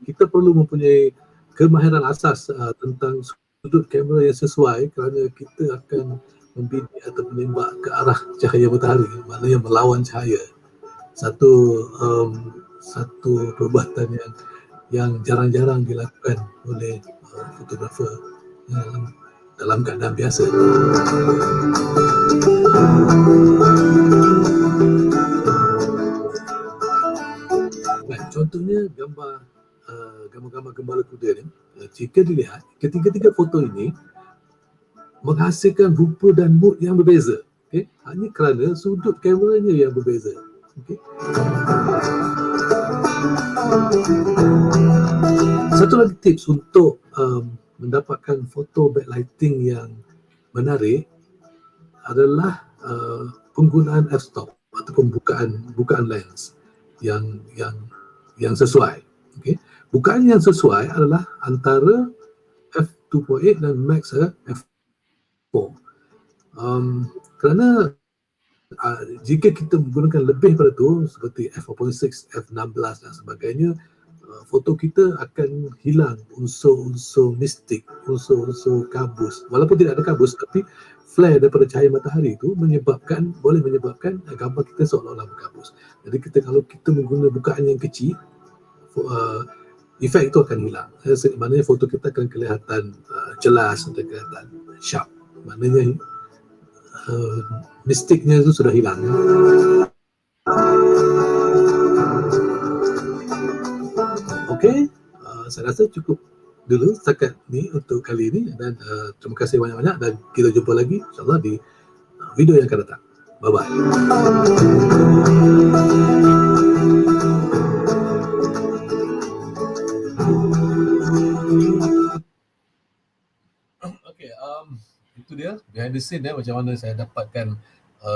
kita perlu mempunyai kemahiran asas tentang sudut kamera yang sesuai, kerana kita akan membidik atau menembak ke arah cahaya matahari, maknanya melawan cahaya. Satu perbuatan yang jarang-jarang dilakukan oleh fotografer dalam keadaan biasa. Contohnya gambar-gambar gembala kuda ni, jika dilihat, ketiga-tiga foto ini menghasilkan rupa dan mood yang berbeza. Okay? Hanya kerana sudut kameranya yang berbeza. Okay? Satu lagi tips untuk mendapatkan foto backlighting yang menarik adalah penggunaan f-stop ataupun bukaan lens yang sesuai. Okay. Bukaan yang sesuai adalah antara f2.8 dan max f4. Kerana jika kita menggunakan lebih pada tu seperti f4.6, f16 dan sebagainya, foto kita akan hilang unsur-unsur mistik, unsur-unsur kabus. Walaupun tidak ada kabus, tapi flare daripada cahaya matahari itu boleh menyebabkan gambar kita seolah-olah berkabus. Jadi kalau kita menggunakan bukaan yang kecil, efek itu akan hilang. Maknanya foto kita akan kelihatan jelas, akan kelihatan sharp. Maknanya mistiknya itu sudah hilang. Okey, saya rasa cukup dulu setakat ni untuk kali ini, dan terima kasih banyak-banyak, dan kita jumpa lagi insyaAllah di video yang akan datang. Bye-bye. Okay, itu dia behind the scene macam mana saya dapatkan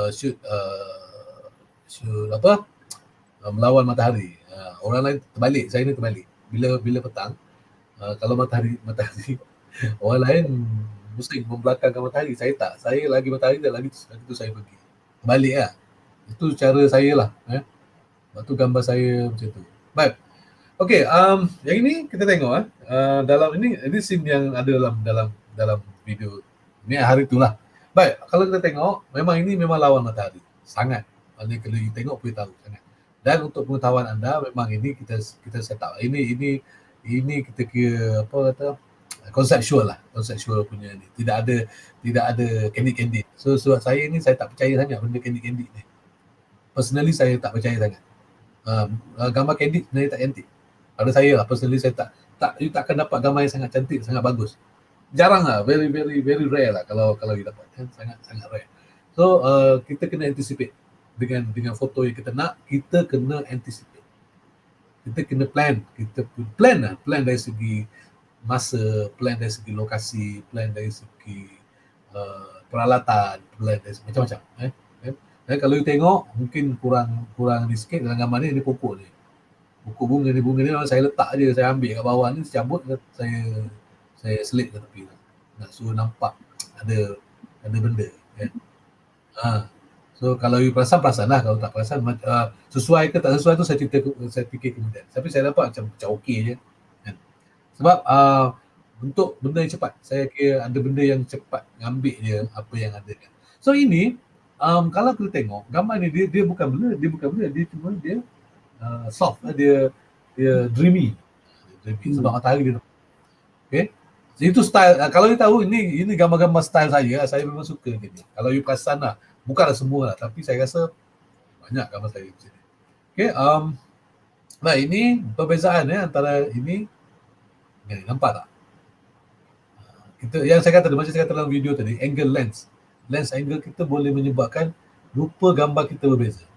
shoot melawan matahari. Orang lain terbalik, saya ni terbalik. Bila petang, kalau matahari orang lain mesti membelakangkan matahari, saya tak. Saya lagi matahari dan lagi tu saya pergi. Balik lah. Itu cara saya lah. Lepas tu gambar saya macam tu. Baik. Okey, yang ini kita tengok dalam ini scene yang ada dalam video. Ini hari itulah. Baik, kalau kita tengok, memang ini memang lawan matahari. Sangat. Maksudnya kalau kita tengok boleh tahu sangat. Dan untuk pengetahuan anda, memang ini kita set up. Ini ini kita kira apa kata konseptual punya ni. Tidak ada candid. So sebab saya ni saya tak percaya sangat benda candid ni. Personally saya tak percaya sangat. Gambar candid sebenarnya tak cantik. Pada saya lah, personally saya you tak akan dapat gambar yang sangat cantik, sangat bagus. Jarang lah, very rare lah kalau you dapat, kan? Sangat rare. So kita kena anticipate dengan foto yang kita nak, kita kena anticipate. Kita kena plan dari segi masa, plan dari segi lokasi, plan dari segi peralatan, plan dari segi macam-macam. Dan kalau you tengok mungkin kurang ni sikit dalam gambar ni pokok ni. Pokok bunga ni memang saya letak je, saya ambil kat bawah ni, saya cabut, saya selit ke tepi nak suruh nampak ada benda, kan. So kalau you perasan lah, kalau tak perasan sesuai ke tak sesuai tu saya fikir kemudian. Tapi saya dapat macam okey je, kan. Sebab untuk benda yang cepat, saya kira ada benda yang cepat, ambil je apa yang ada, kan. So ini kalau kita tengok gambar ni, dia bukan blur, dia cuma dia soft, dia dreamy. Sebab matahari dia. Okay, itu style. Kalau you tahu ini gambar-gambar style saya memang suka ni. Kalau you perasan lah, bukanlah semua lah, tapi saya rasa banyak gambar saya di sini. Okay, nah ini perbezaan antara ini nampak tak? Yang saya kata, macam saya kata dalam video tadi, angle lens angle kita boleh menyebabkan rupa gambar kita berbeza.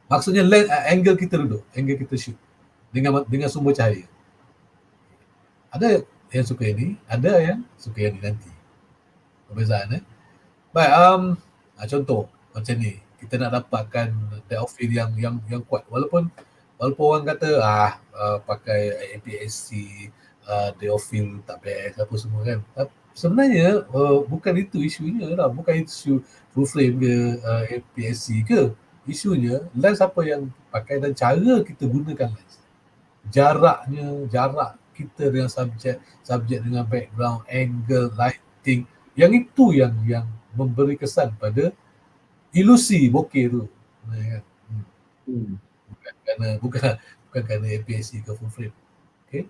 Maksudnya angle kita duduk, angle kita shoot dengan sumber cahaya. Ada yang suka ini, ada yang suka yang ini nanti. Perbezaan. Baik, contoh macam ni, kita nak dapatkan depth of field yang kuat, walaupun orang kata pakai APS-C, depth of field tak best apa semua, kan. Sebenarnya bukan itu isunya lah, bukan isu full frame ke APS-C ke. Isunya lens apa yang pakai dan cara kita gunakan lens. Jarak kita dengan subjek dengan background, angle, lighting, yang itu yang memberi kesan pada ilusi bokeh tu, kan? Bukan kerana APS-C ke full frame. Okay,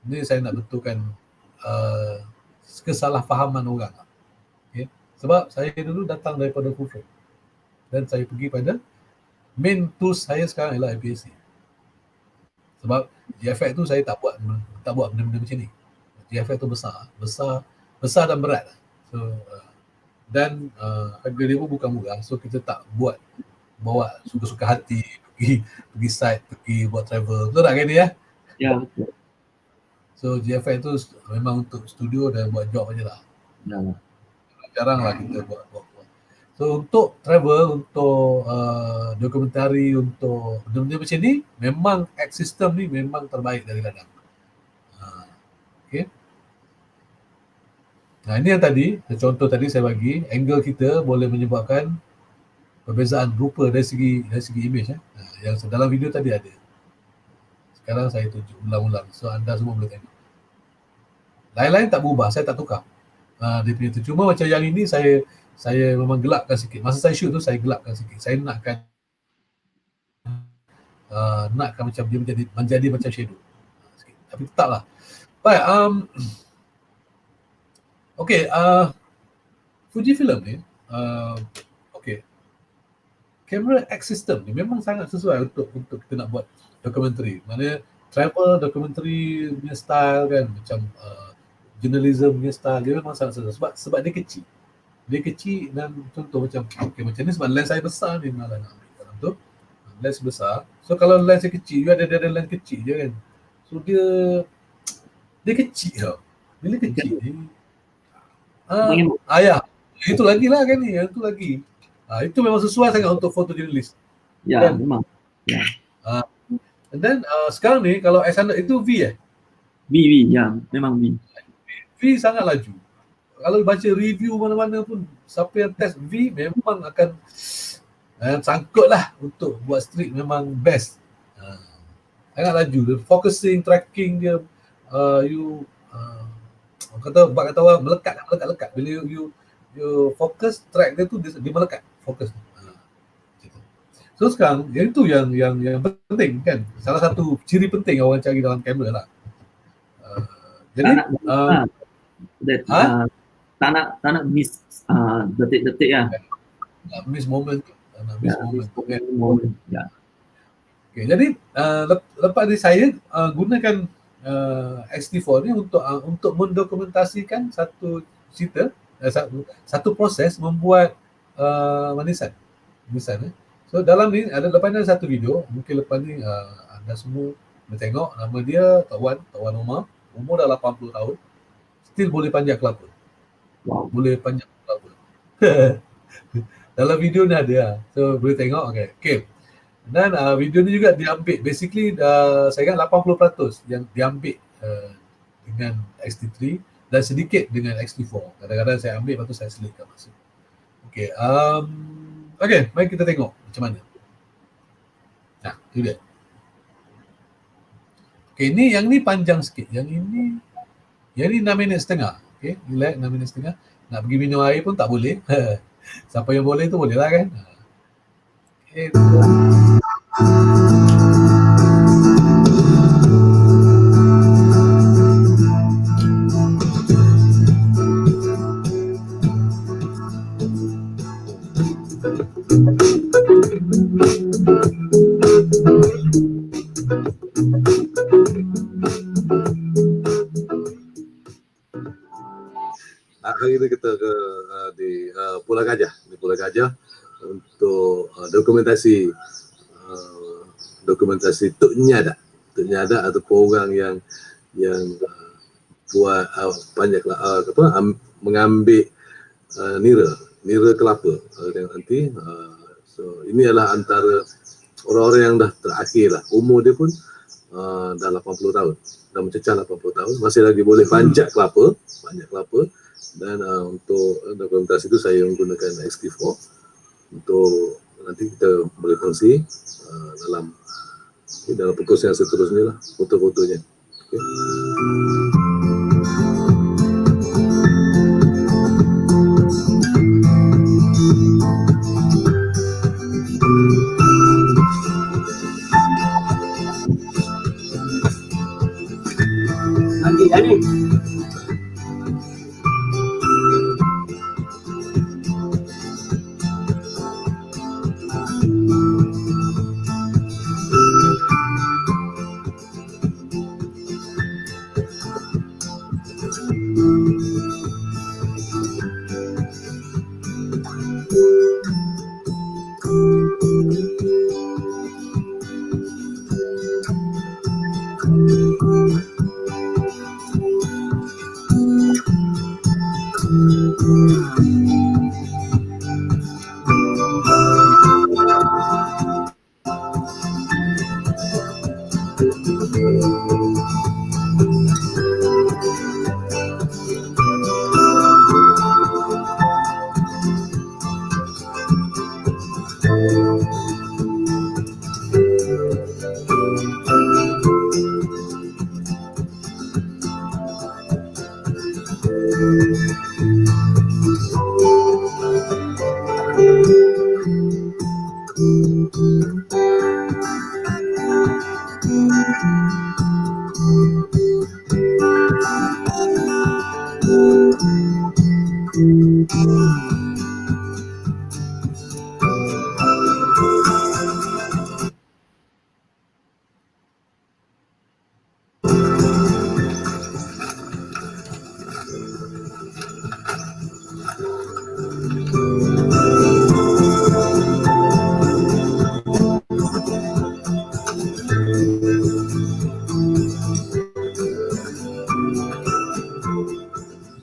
ini saya nak betulkan kesalahfahaman orang. Okay, sebab saya dulu datang daripada full frame dan saya pergi pada main tools saya sekarang ialah APS-C. Sebab GFX tu saya tak buat benda-benda macam ni. GFX tu besar dan berat. So dan harga dia pun bukan murah. So kita tak bawa suka-suka hati pergi site, pergi buat travel. Betul tak kan ni ya? Ya, betul. So GFX tu memang untuk studio dan buat job aje lah. Ya. Jarang lah kita buat. So untuk travel, untuk dokumentari, untuk benda-benda macam ni, memang X system ni memang terbaik dari ladang. Okay. Nah ini yang tadi, contoh tadi saya bagi, angle kita boleh menyebabkan perbezaan rupa dari segi image. Yang dalam video tadi ada. Sekarang saya tunjuk ulang-ulang, so anda semua boleh tengok. Lain-lain tak berubah, saya tak tukar. Dia punya tu. Cuma macam yang ini saya memang gelapkan sikit. Masa saya shoot tu saya gelapkan sikit. Saya nakkan macam dia menjadi macam shadow. Sikit. Tapi tetaplah. Baik, okey, Fujifilm ni okey. Kamera X system ni memang sangat sesuai untuk kita nak buat dokumentari. Maknanya travel dokumentari punya style, kan, macam journalism punya style, dia memang sangat sesuai sebab dia kecil. Dan contoh macam macam ni, sebab lens saya besar ni, malah nak ambil dalam tu. Lens besar. So kalau lens yang kecil, dia ada lens kecil je, kan. So dia kecil tau. Bila kecil ni itu lagi lah, kan ni. Itu lagi. Itu memang sesuai sangat untuk fotojurnalis. Ya, kan? Memang. Ya. And then sekarang ni kalau S100 itu V V, ya, memang V. V sangat laju. Kalau baca review mana-mana pun, siapa yang test V memang akan sangkut lah untuk buat street, memang best. Sangat laju. Focusing, tracking dia, kata orang melekat. Bila you fokus, track dia tu dia melekat fokus. So sekarang yang itu yang penting kan. Salah satu ciri penting orang cari dalam kamera lah. Jadi tak nak miss detik-detik lah. Miss moment. Miss moment. Moment. Ya. Okay, jadi lepas dari saya gunakan X-T4 ni untuk mendokumentasikan satu cerita, satu proses membuat manisan. So dalam ni lepas ni ada satu video, mungkin lepas ni anda semua tengok, nama dia Tawan Omar, umur dah 80 tahun, still boleh panjat kelapa. Wow. Boleh panjat kelapa. Dalam video ni ada, so boleh tengok. Okay. Dan video ni juga diambil, basically saya ingat 80% yang diambil dengan X-T3 dan sedikit dengan X-T4. Kadang-kadang saya ambil, lepas tu saya selitkan masa. Okay, mari kita tengok macam mana. Nah, itu dia. Okay, yang ni panjang sikit. Yang ini 6 minit setengah. Okay, relax 6 minit setengah. Nak pergi minum air pun tak boleh. Siapa yang boleh tu boleh lah kan. Okay, hari ini kita di Pulau Gajah, untuk dokumentasi Tok Nyada ataupun orang yang buat panjat mengambil nira kelapa. Tengok nanti. So ini adalah antara orang-orang yang dah terakhir lah. Umur dia pun dah 80 tahun. Dah mencecah 80 tahun, masih lagi boleh panjat kelapa. Dan untuk dokumentasi itu saya menggunakan X-T4 untuk nanti kita boleh kongsi dalam fokus yang seterusnya lah, foto-fotonya. Okay. Ani.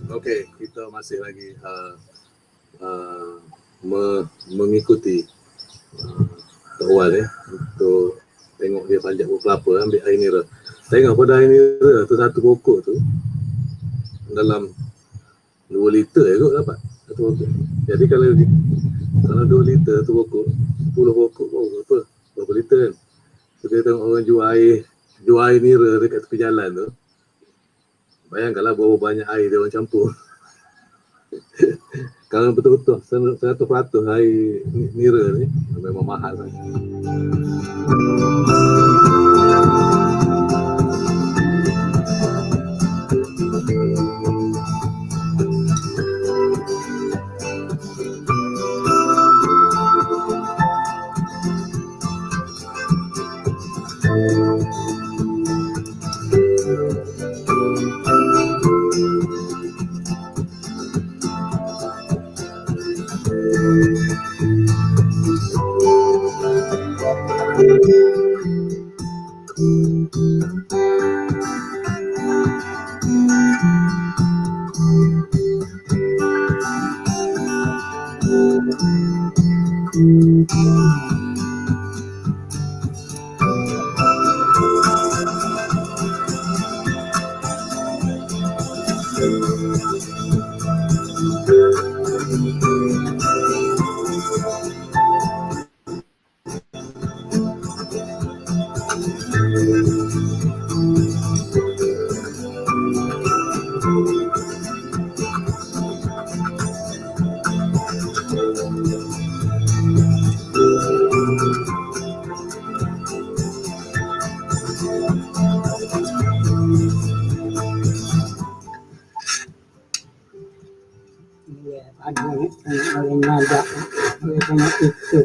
Okey, kita masih lagi mengikuti Tok Wan untuk tengok dia panjat buah kelapa, ambil air nira. Tengok pada air nira tu, satu pokok tu dalam 2 liter kot dapat satu pokok. Jadi kalau 2 liter tu pokok, 10 pokok berapa liter kan. So kita tengok orang jual air nira dekat tepi jalan tu. Bayangkanlah berapa banyak air dia orang campur. Kalau betul-betul 100% hari Nira ni memang mahal lah. Ada nada dengan itu.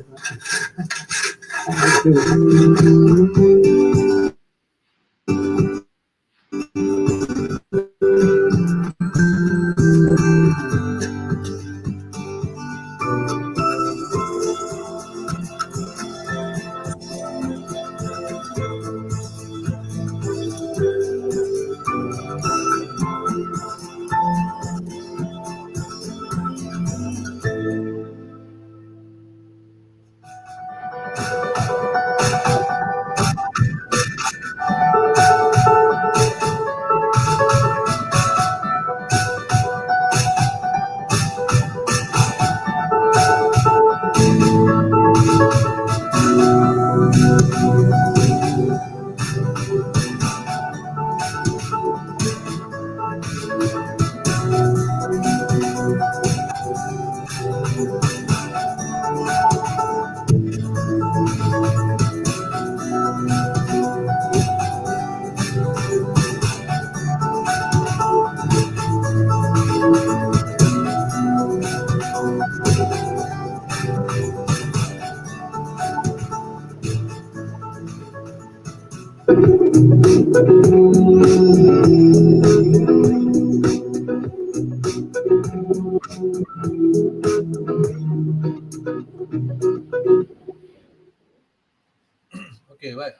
Okey, baik.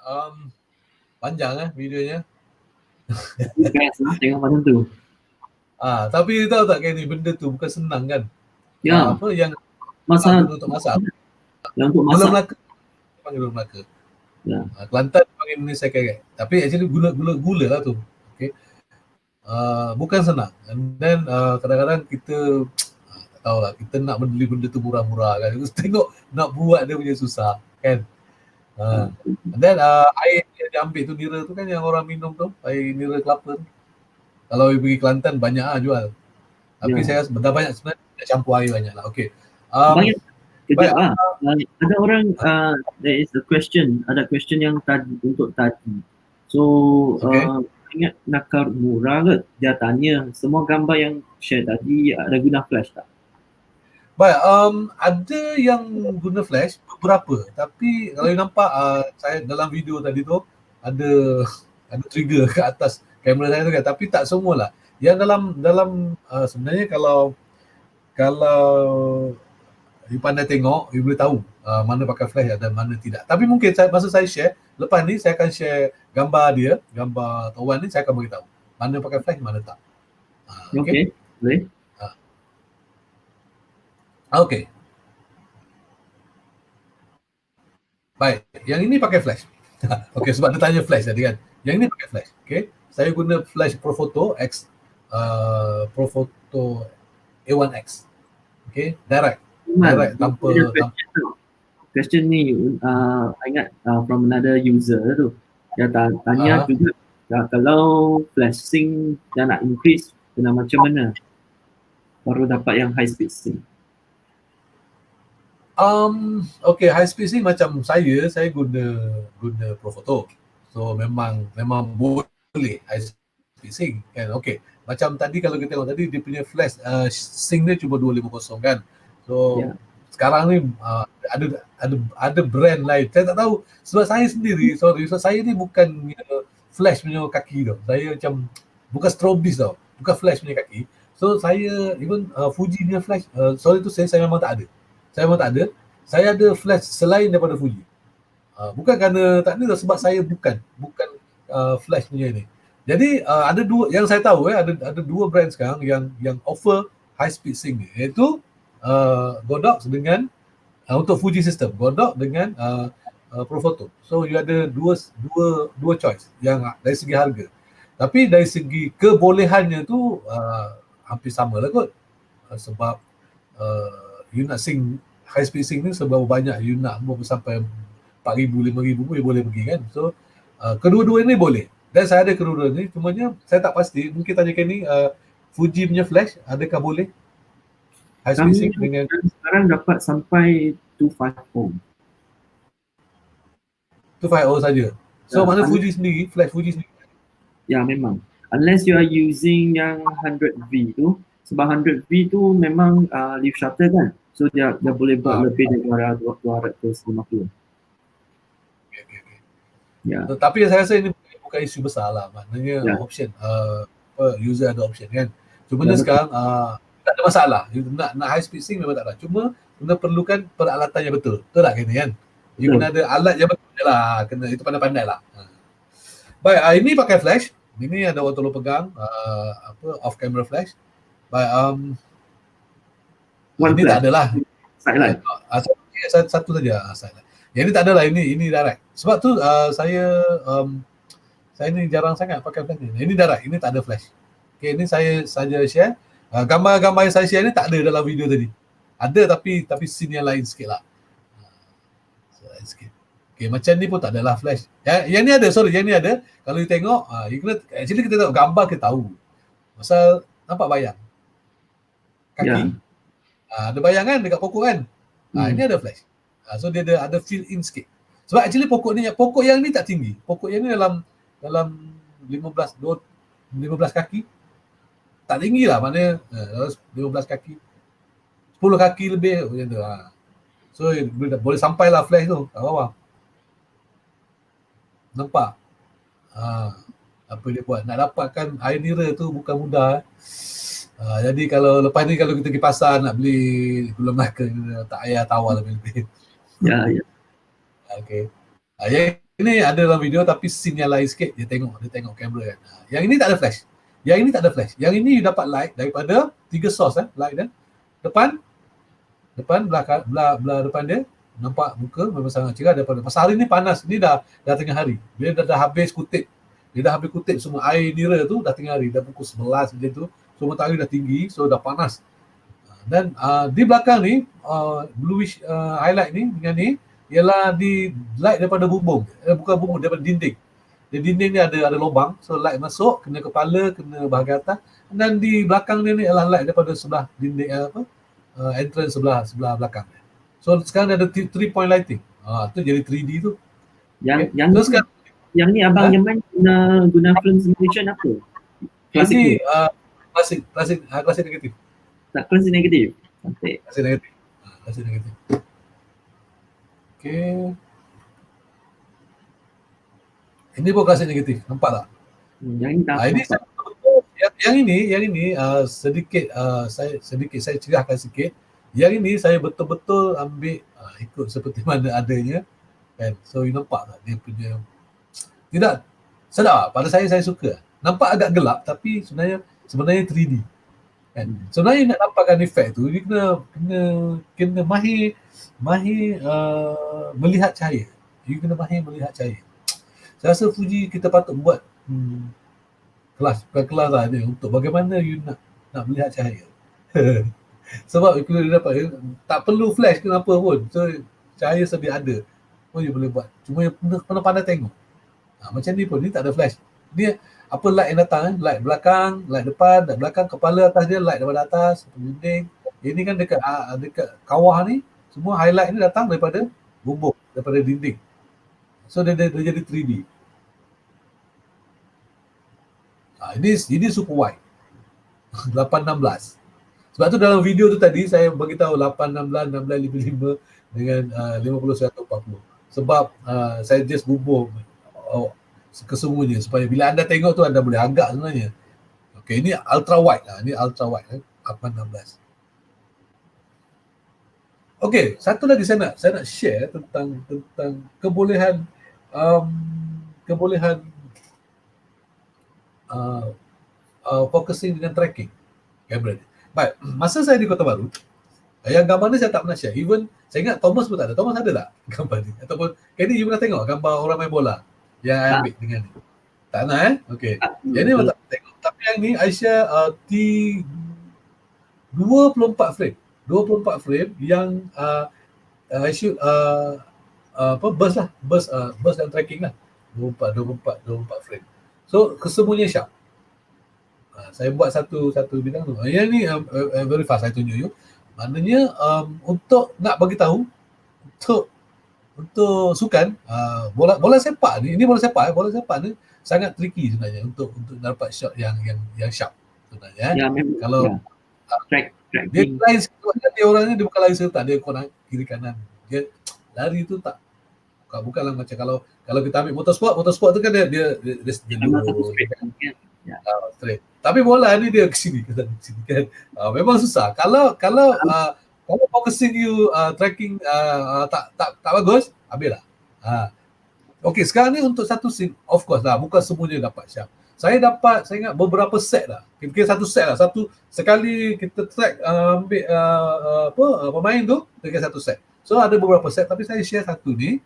Panjang videonya. Best lah tengok macam tu. Tapi tahu tak Kenny, benda tu bukan senang kan? Ya. Apa yang Masak. untuk masak? Yang untuk Gula masak. Melaka. Panggil gula Melaka. Ya. Kelantan panggil Indonesia kerek. Tapi actually gula lah tu. Okay. Bukan senang. And then kadang-kadang kita tak tahulah, kita nak beli benda tu murah-murah kan. Kita tengok nak buat dia punya susah kan. And then air yang diambil tu nira tu kan yang orang minum tu, air nira kelapa tu. Kalau pergi Kelantan banyak jual. Tapi saya rasa dah banyak sebenarnya, nak campur air banyak lah. Okay. Banyak kejap lah. Ada orang, there is a question, ada question yang tadi untuk tadi. So, ingat Nakamura ke? Dia tanya, semua gambar yang share tadi ada guna flash tak? Baik, ada yang guna flash, beberapa. Tapi kalau you nampak, saya dalam video tadi tu, ada trigger ke atas kamera saya tu kan. Tapi tak semualah. Yang dalam sebenarnya kalau you pandai tengok, you boleh tahu mana pakai flash dan mana tidak. Tapi mungkin masa saya share, lepas ni saya akan share gambar Tawan ni, saya akan beritahu mana pakai flash, mana tak. Okay, boleh. Okay. Baik, yang ini pakai flash. Okay, sebab dia tanya flash tadi kan. Yang ini pakai flash. Okay, saya guna flash Profoto X, Profoto A1X. Okay, direct tanpa question ni ingat from another user tu. Dia tanya juga kalau flash sync dah nak increase kena macam mana? baru dapat yang high speed sync. Okay, high speed sync macam saya guna Profoto. So memang boleh high speed sync kan. Okay, macam tadi kalau kita tengok tadi dia punya flash sync dia cuma 250 kan. So sekarang ni ada brand lain. Saya tak tahu sebab saya sendiri, sorry, so saya ni bukan flash punya kaki tau. Saya macam bukan strobis tau. Bukan flash punya kaki. So saya even Fuji punya flash, sorry tu saya memang tak ada. Saya memang tak ada. Saya ada flash selain daripada Fuji. Bukan kerana tak ada sebab saya bukan flash punya ni. Jadi ada dua yang saya tahu ada dua brand sekarang yang offer high speed sync ni, iaitu Godox dengan untuk Fuji system, Godox dengan Profoto. So you ada dua choice yang dari segi harga. Tapi dari segi kebolehannya tu hampir sama lah kot. Sebab you nak sync high speed sync ni seberapa banyak you nak sampai 4,000, 5,000 pun boleh pergi kan. So kedua-dua ni boleh. Dan saya ada kedua-dua ni, cumanya saya tak pasti. Mungkin tanyakan ni Fuji punya flash adakah boleh high speed sync dengan sekarang dapat sampai 250. 250 saja. So mana Fuji sendiri, flash Fuji sendiri. Ya memang. Unless you are using yang 100V tu, sebab 100V tu memang lift shutter kan. So dia boleh buat lebih daripada 250. Okay. Ya. So, tapi saya rasa ini bukan isu besar lah. Maknanya option, user ada option kan. Cuma sekarang tak ada masalah. Nak high speed sync memang tak ada. Cuma kena perlukan peralatan yang betul. Betul tak kena kan? You kena ada alat yang betul lah. Kena itu pandai-pandai lah. Baik, ini pakai flash. Ini ada orang tolong pegang off camera flash. Baik, ini tak adalah Sidelight. Satu saja sidelight. Yang ini tak adalah, ini direct. Sebab tu saya ni jarang sangat pakai flash ni. Ini direct, ini tak ada flash. Okay, ini saya saja share. Gambar-gambar yang saya share ni tak ada dalam video tadi. Ada tapi scene yang lain sikit lah. Lain sikit. Okay, macam ni pun tak adalah flash. Yang ni ada, yang ni ada. Kalau you tengok, actually kita tengok gambar kita tahu. Pasal nampak bayang. Kaki. Ada bayangan dekat pokok kan. Ini ada flash. So dia ada fill in sikit. Sebab actually pokok yang ni tak tinggi. Pokok yang ni dalam 15 kaki. Tak tinggi lah, maknanya 15 kaki. 10 kaki lebih macam tu. So boleh sampailah flash tu kat bawah. Nampak? Apa dia buat. Nak dapatkan air nira tu bukan mudah. Jadi lepas ni kalau kita pergi pasar nak beli gula melaka, tak payah tawar lebih-lebih. Ya. Okay. Yang ini ada dalam video tapi scene yang lain sikit. Dia tengok kamera kan. Yang ini tak ada flash. Yang ini tak ada flash. Yang ini you dapat light daripada 3 source light dan depan belah depan dia nampak muka memang sangat cerah daripada pasal hari ni panas. Ni dah tengah hari. Dia dah habis kutip. Semua air nira tu dah tengah hari. Dah pukul 11 macam tu. So matahari dah tinggi, so dah panas. Dan di belakang ni bluish highlight ni dengan ni ialah di light daripada bumbung. Bukan bumbung, daripada dinding. Di dinding ni ada lubang, so light masuk kena kepala, kena bahagian atas. Dan di belakang ni ialah light daripada sebelah dinding entrance sebelah belakang. So sekarang ada 3 point lighting. Tu jadi 3D tu. Yang ni abang Yaman guna film simulation apa? Klasik ni klasik negatif. Tak, klasik negatif. Cantik. Klasik negatif. Okay. Ini pun klasik negatif. Nampak tak? Yang ini tak. Yang ini sedikit saya cerahkan sikit. Yang ini saya betul-betul ambil ikut seperti mana adanya. Kan? So you nampak tak dia punya tidak sedap. Pada saya suka. Nampak agak gelap tapi sebenarnya 3D. Kan? Sebenarnya nak dapatkan efek tu dia kena mahir melihat cahaya. You kena mahir melihat cahaya. Saya rasa Fuji kita patut buat bukan kelas lah ni untuk bagaimana you nak melihat cahaya. Sebab you dapat tak perlu flash kenapa pun. So cahaya sedia ada. You boleh buat. Cuma you kena pandai tengok. Macam ni pun ni tak ada flash. Dia apa light yang datang, light belakang, light depan, light belakang, kepala atas dia, light daripada atas, dinding. Ini kan dekat kawah ni, semua highlight ni datang daripada bumbung, daripada dinding. So dia jadi 3D. Ini super wide. 816. Sebab tu dalam video tu tadi saya bagi tahu 816, 1655 dengan 50-140. Sebab saya just bubuh kesemuanya supaya bila anda tengok tu anda boleh agak sebenarnya. Okey, ini ultra wide lah, ini ultra wide 816. Okey, satu lagi saya nak share tentang kebolehan focusing dengan tracking kamera ni. Baik, masa saya di Kota Baru, yang gambar ni saya tak pernah share. Even saya ingat Thomas pun tak ada. Thomas ada tak gambar ni? Ataupun Kenny, you pernah tengok gambar orang main bola yang I ambil dengan ni? Tak pernah Okey. Yang ni memang tak pernah tengok. Tapi yang ni Aisyah 24 frame. 24 frame yang I shoot burst dan tracking lah. 24 frame. So kesemuanya sharp. Saya buat satu bidang tu. Yang ni very fast saya tunjuk you. Maknanya untuk nak bagi tahu untuk sukan bola sepak ni, ini bola sepak ni sangat tricky sebenarnya untuk dapat shot yang sharp sebenarnya. Ya, memang. Kalau dia lain dia orangnya dia bukan lari serta, dia konak kiri kanan. Dia lari tu tak bukanlah macam kalau kita ambil motorsport tu kan dia lurus. Straight. Tapi bola ni dia ke sini kan. Memang susah. Kalau focusing you tracking tak bagus, habislah. Okey, sekarang ni untuk satu scene, of course lah, bukan semuanya dapat sharp. Saya ingat beberapa set lah. Kira satu set lah. Sekali kita track ambil pemain tu dekat satu set. So ada beberapa set tapi saya share satu ni.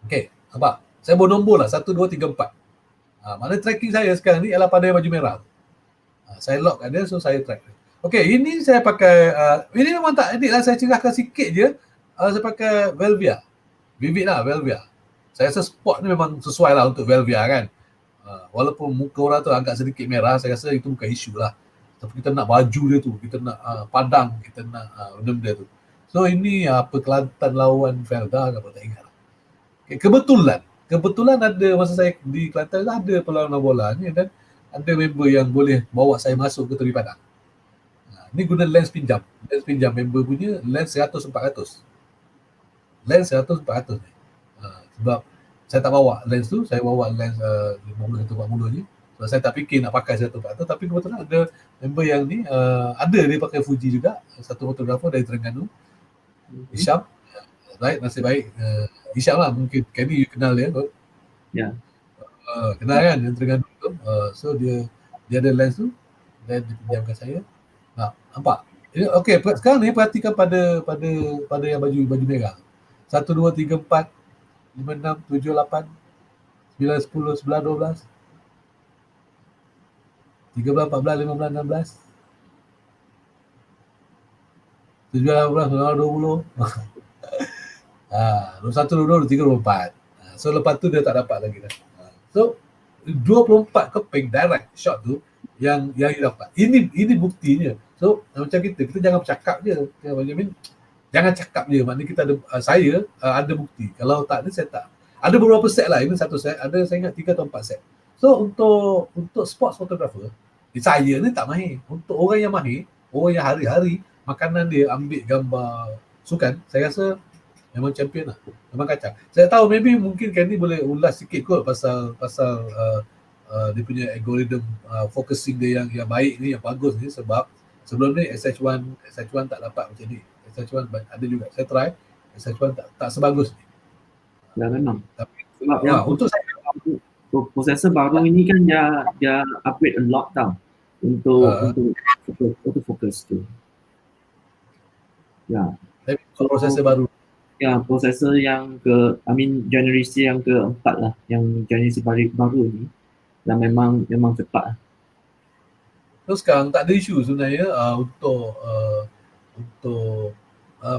Okey, nampak? Saya bawa nombor lah 1 2 3 4. Mana tracking saya sekarang ni ialah pada baju merah. Saya lock kat dia, so saya track. Okey, ini saya pakai ini memang tak edit lah, saya cerahkan sikit je. Saya pakai Velvia. Vivid lah Velvia. Saya rasa spot ni memang sesuai lah untuk Velvia kan. Walaupun muka orang tu agak sedikit merah, saya rasa itu bukan isu lah. Tapi kita nak baju dia tu, kita nak padang, kita nak benda-benda tu. So ini Kelantan lawan Felda, apa tak ingat lah. Okay, kebetulan ada masa saya di Kelantan ada perlawanan bola ni dan ada member yang boleh bawa saya masuk ke tepi padang. Ni guna lens pinjam. Member punya lens 100-400. Lens 100-400 ni. Sebab saya tak bawa lens tu, saya bawa lens 50-140 je. So saya tak fikir nak pakai 100-400, tapi kebetulan ada member yang ni ada dia pakai Fuji juga, satu fotografer dari Terengganu. Hisham. Baik, nasib baik. Hisham lah, mungkin Kenny you kenal dia. Ya. Kenal kan yang Terengganu tu. So dia ada lens tu dan dia pinjamkan saya. Nampak? Okey, sekarang ni perhatikan pada yang baju merah. 1 2 3 4 5 6 7 8 9 10 11 12 13 14 15 16 17 18 19 20 21, 22, 23, 24. So lepas tu dia tak dapat lagi dah. So 24 keping direct shot tu yang you dapat. Ini buktinya. So macam kita jangan bercakap je. Jangan cakap je. Maknanya kita ada saya ada bukti. Kalau tak ada saya tak. Ada beberapa set lah. Ini satu set. Ada saya ingat 3 atau 4 set. So untuk sports photographer, saya ni tak mahir. Untuk orang yang mahir, orang yang hari-hari makanan dia ambil gambar sukan, saya rasa memang champion lah. Memang kacau. Saya tahu mungkin Kenny boleh ulas sikit kot pasal dia punya algorithm focusing dia yang baik ni, yang bagus ni, sebab sebelum ni SH1 tak dapat macam ni. SH1 ada juga. Saya try. SH1 tak sebagus ni. Ya memang. Tapi sebab untuk saya prosesor baru ini kan dia upgrade a lot tau untuk fokus tu. Ya. Prosesor baru. Ya, prosesor yang generasi yang keempat lah, yang generasi baru ni, dan memang cepat lah. So sekarang tak ada isu sebenarnya untuk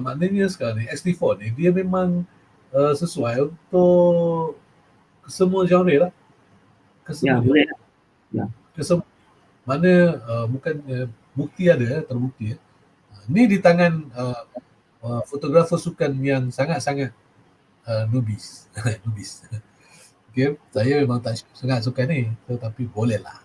maknanya sekarang ni X-T4 ni dia memang sesuai untuk semua genre lah. Ya, kesemua boleh. kesemua mana bukan bukti ada, terbukti. Ni di tangan fotografer sukan yang sangat-sangat nubis. Nubis. Okay, saya memang tak sangat sukan ni, tetapi boleh lah.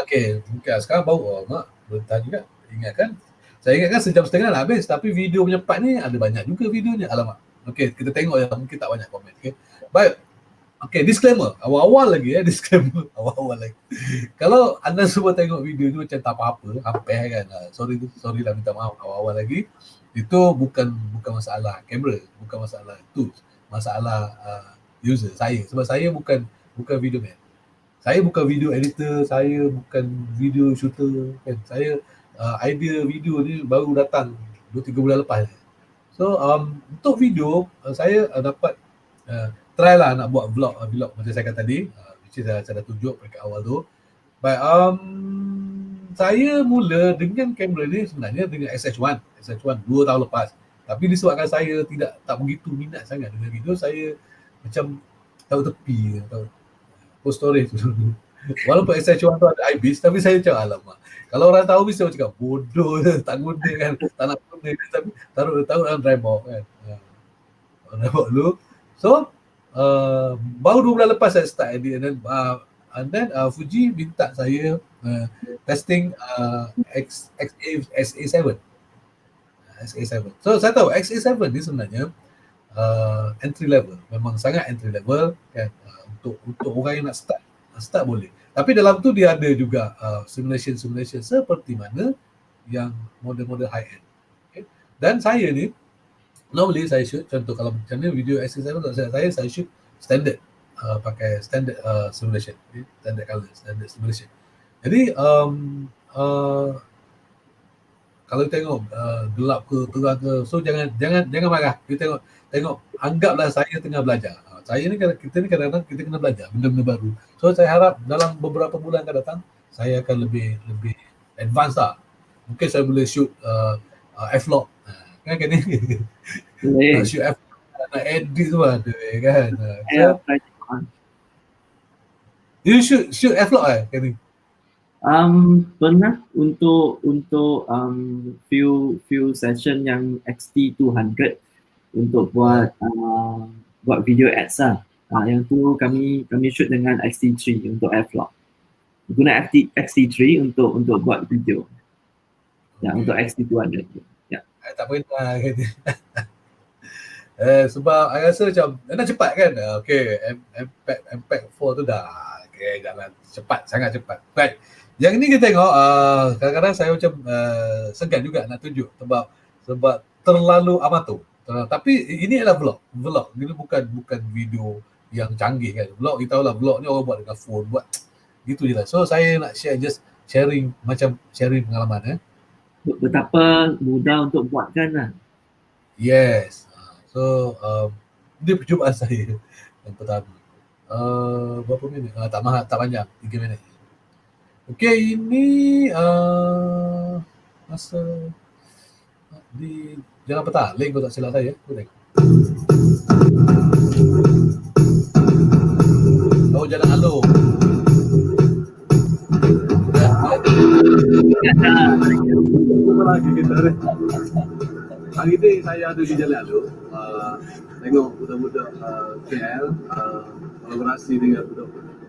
Okay, mungkin sekarang baru mak berentah juga. Ingatkan, saya ingatkan sejam setengah dah habis, tapi video punya part ni ada banyak juga videonya. Alamak. Okay, kita tengok ya, mungkin tak banyak komen. Okay, baik. Okay, disclaimer. Awal-awal lagi disclaimer. Awal-awal lagi. Kalau anda semua tengok video ni macam tak apa-apa, hampir kan. Sorry lah, minta maaf awal-awal lagi. Itu bukan masalah kamera, bukan masalah tools, masalah user saya. Sebab saya bukan video man. Saya bukan video editor, saya bukan video shooter kan. Saya idea video ni baru datang 2-3 bulan lepas. So untuk video saya dapat try lah nak buat vlog macam saya kata tadi, which is saya dah tunjuk dekat awal tu. But saya mula dengan kamera ni sebenarnya dengan SH1 2 tahun lepas. Tapi disebabkan saya tak begitu minat sangat dengan video, saya macam tahu tepi, tahu post storage tu. Walaupun SH1 tu ada IBIS, tapi saya macam alamak. Kalau orang tahu mesti orang cakap bodoh, tak guna kan, tak nak guna kan, tapi taruh dalam drive box kan. Drive box dulu. So baru 2 bulan lepas saya start edit, and then Fuji minta saya testing XA7. So saya tahu XA7 ni sebenarnya entry level, memang sangat entry level kan, untuk orang yang nak start boleh. Tapi dalam tu dia ada juga simulation seperti mana yang model-model high end. Okay? Dan saya ni normally saya shoot, contoh kalau macam ni video XA7 saya shoot standard, pakai standard simulation, okay? Standard color, standard simulation. Jadi kalau tengok gelap ke terang ke, so jangan marah. Kita tengok anggaplah saya tengah belajar. Kita ni kadang-kadang kita kena belajar benda-benda baru. So saya harap dalam beberapa bulan akan datang saya akan lebih advance lah. Mungkin saya boleh shoot F-Log. Kan ni. Shoot F-Log, nak edit tu ada kan. You shoot F-Log kan ni? Pernah untuk few session yang XT200 untuk buat video ads lah. Yang tu kami shoot dengan XT3 untuk F-Log. Guna XT3 untuk buat video. Ya, untuk XT200. Ya. Tak pernah kata. Sebab saya rasa macam nak cepat kan. Okay, Impact 4 tu dah. Okay, jalan cepat, sangat cepat. Baik. Yang ni kita tengok kadang-kadang saya macam segan juga nak tunjuk sebab terlalu amatur. Tapi ini adalah vlog. Ini bukan video yang canggih kan. Vlog kita tahulah, vlog ni orang buat dengan phone, buat gitu je lah. So saya nak sharing pengalaman Betapa mudah untuk buatkan lah. Yes. So ini percubaan saya yang pertama. Berapa minit? Tak banyak, 3 minit. Okay, ini masa di Jalan Petaling kalau tak silap saya. Aku tengok. Oh, Jalan Alor. Hari ni saya ada di Jalan Alor. Tengok budak-budak KL kolaborasi dengan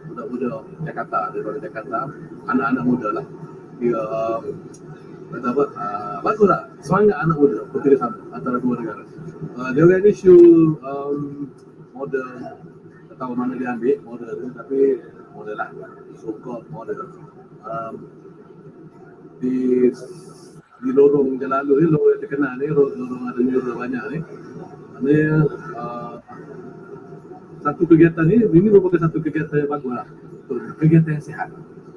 budak-budak Jakarta, daripada Jakarta, anak-anak muda lah. Dia kata apa, bagus lah, semangat anak muda bekerjasama antara dua negara. Dia orang ni shoot model, tak tahu mana dia ambil model tu, tapi model lah, so-called model. Di lorong Jalan Alor ni, lorong yang terkenal ni, lorong ada mural banyak ni. Maknanya satu kegiatan ni merupakan satu kegiatan yang bagus lah. Kegiatan yang sihat.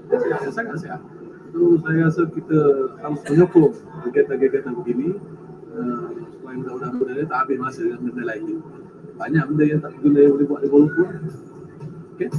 Yang sangat sihat. So saya rasa kita harus menyokong kegiatan-kegiatan begini supaya budak-budak muda ni tak habis masa dengan benda lain. Banyak benda yang tak guna yang boleh buat di bawah pun. Okay.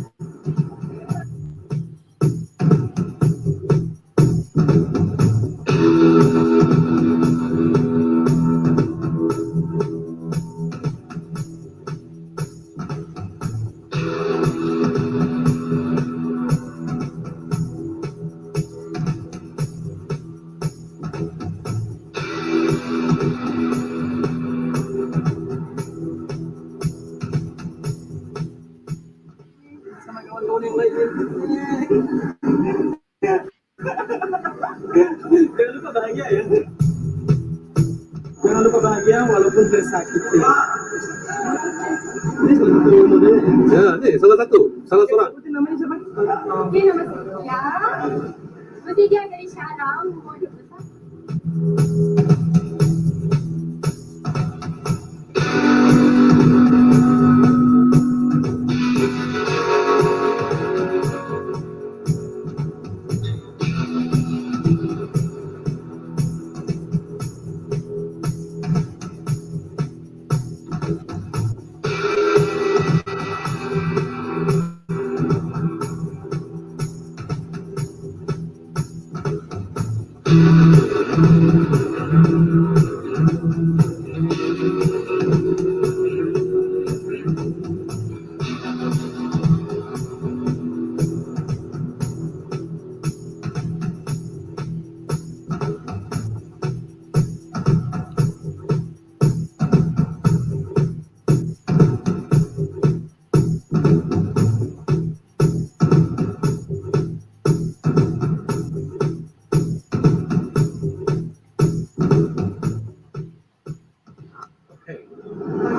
Jangan lupa bahagia walaupun tersakiti. Ini salah satu modelnya. Ya, ni salah seorang. Sebutin namanya siapa? Dia nama Sofia. Berarti dia dari Syarang, model besar.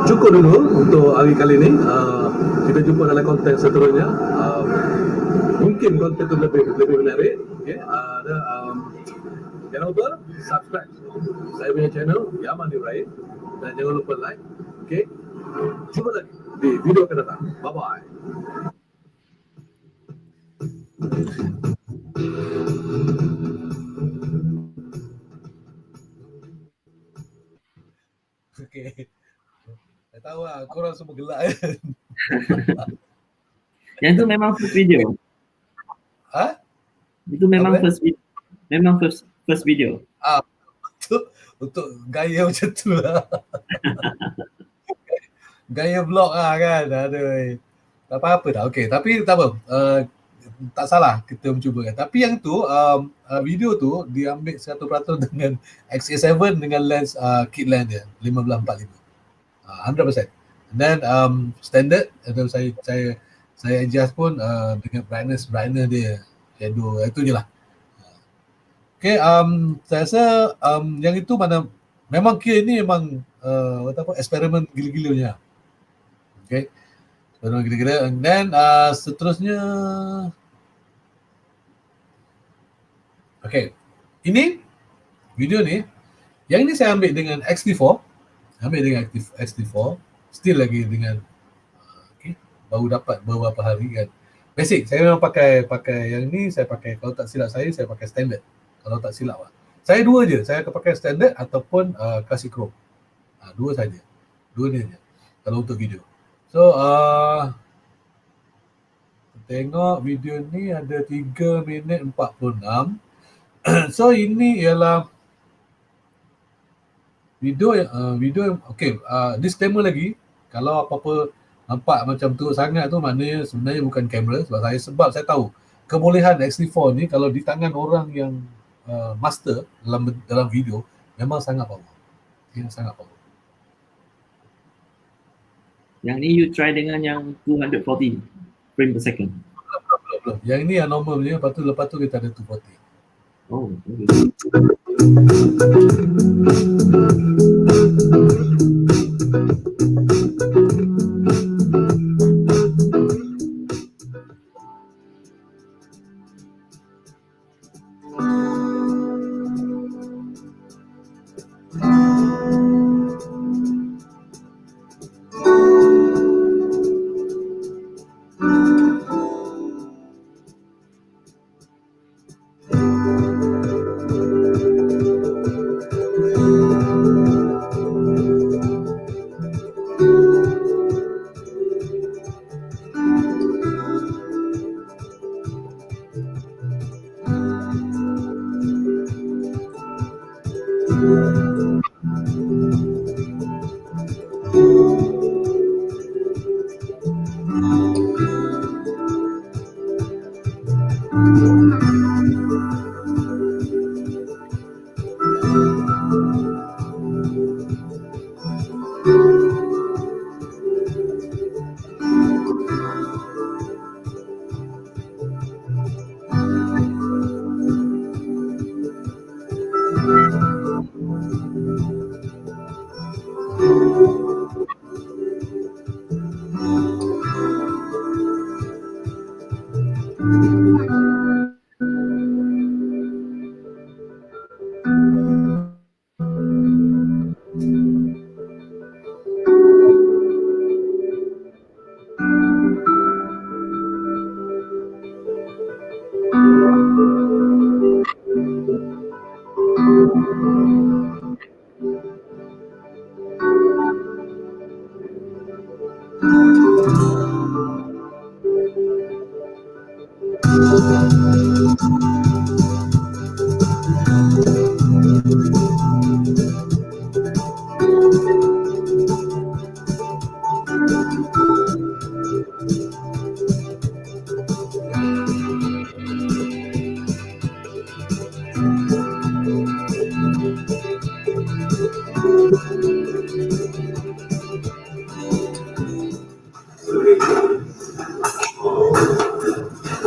Cukup dulu untuk hari kali ini. Kita jumpa dalam konten seterusnya. Mungkin konten itu lebih menarik. Okay. Jangan lupa subscribe saya punya channel Yaman Ibrahim dan jangan lupa like. Okay. Jumpa lagi di video akan datang. Bye bye. Okay. Saya tahu lah, korang semua gelak kan. Yang tu memang first video. Ha? Itu memang Apa? first video. Memang first video. Untuk gaya macam tu lah. Gaya vlog lah kan. Aduh. Tak apa-apa dah. Okay. Tapi tak apa. Tak salah kita mencuba kan. Tapi yang tu, video tu diambil 100% dengan XA7 dengan lens kit lens dia. 15-45. 100%. And then standard, atau saya adjust pun dengan brightness dia. Shadow, itu je lah. Okay, saya rasa yang itu mana memang kira ni memang eksperimen gila-gilanya. Okay, eksperimen gila-gila. And then seterusnya, okay, ini video ni, yang ini saya ambil dengan X-T4, still lagi dengan, okay, baru dapat beberapa hari kan. Basic, saya memang pakai yang ni, saya pakai, kalau tak silap saya pakai standard. Kalau tak silap lah. Saya dua je, saya akan pakai standard ataupun classic chrome. Dua saja. Dua ni je. Kalau untuk video. So, tengok video ni ada 3 minit 46. So, ini ialah video yang okay, disclaimer lagi, kalau apa-apa nampak macam teruk sangat tu maknanya sebenarnya bukan kamera sebab saya tahu kebolehan X-T4 ni kalau di tangan orang yang master dalam video memang sangat power. Sangat power. Yang ni you try dengan yang 240 frame per second. Belum. Yang ni yang normal punya, lepas tu kita ada 240. Oh, okay.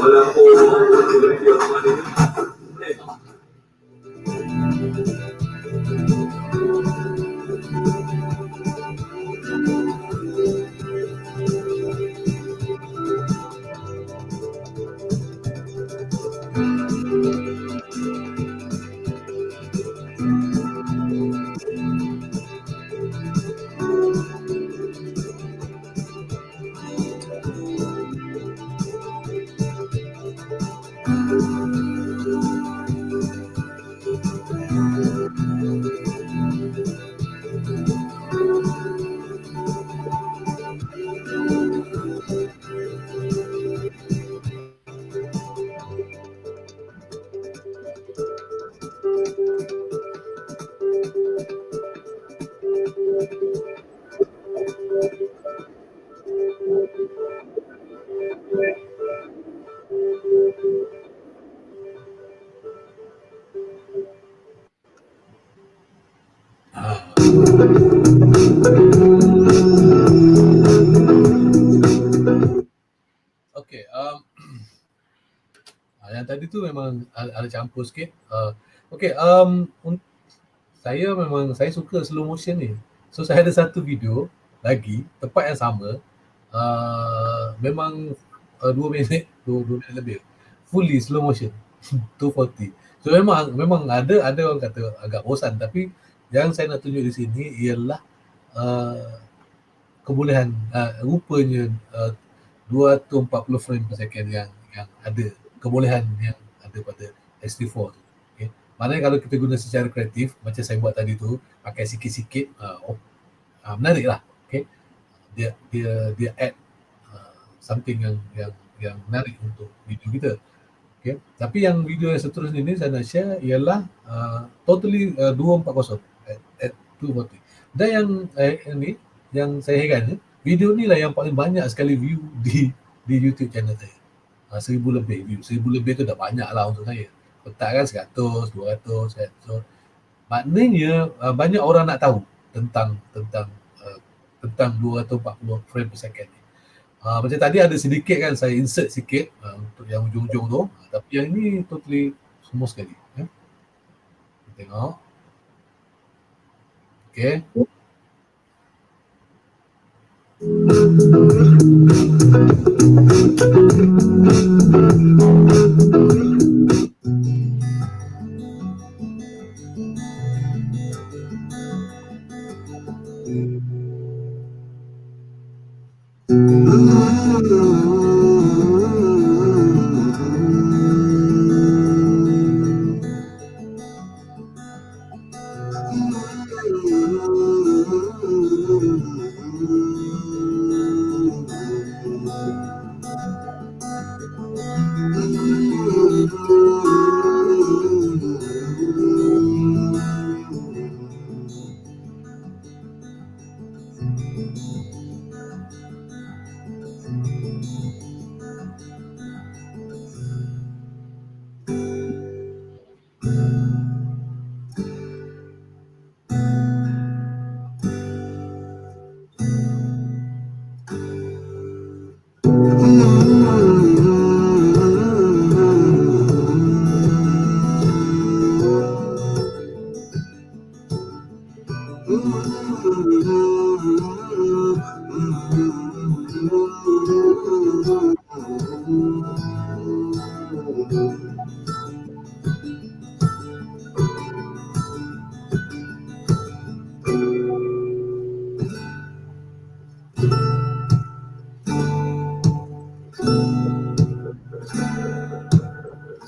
Wala po hindi ako maninig. Okay, yang tadi tu memang ada campur sikit. Okay, saya suka slow motion ni. So saya ada satu video lagi tempat yang sama. Memang 2 minit lebih. Fully slow motion. 240. So memang ada orang kata agak bosan, tapi yang saya nak tunjuk di sini ialah kebolehan rupanya 240 frame per second yang ada, kebolehan yang ada pada SD4 tu. Okay. Maknanya kalau kita guna secara kreatif macam saya buat tadi tu, pakai sikit-sikit, menarik lah. Okay. Dia add something yang menarik untuk video kita. Okay. Tapi yang video yang seterusnya ni saya nak share ialah totally 240 at 240. Dan yang ni yang saya heran, video ni lah yang paling banyak sekali view di YouTube channel saya. 1000 lebih view. 1000 lebih tu dah banyak lah untuk saya. Letak kan 100, 200, 100. Maknanya banyak orang nak tahu tentang 240 frame per second ni. Macam tadi ada sedikit kan saya insert sikit untuk yang ujung-ujung tu. Tapi yang ini totally semua sekali. Kita tengok. Okay.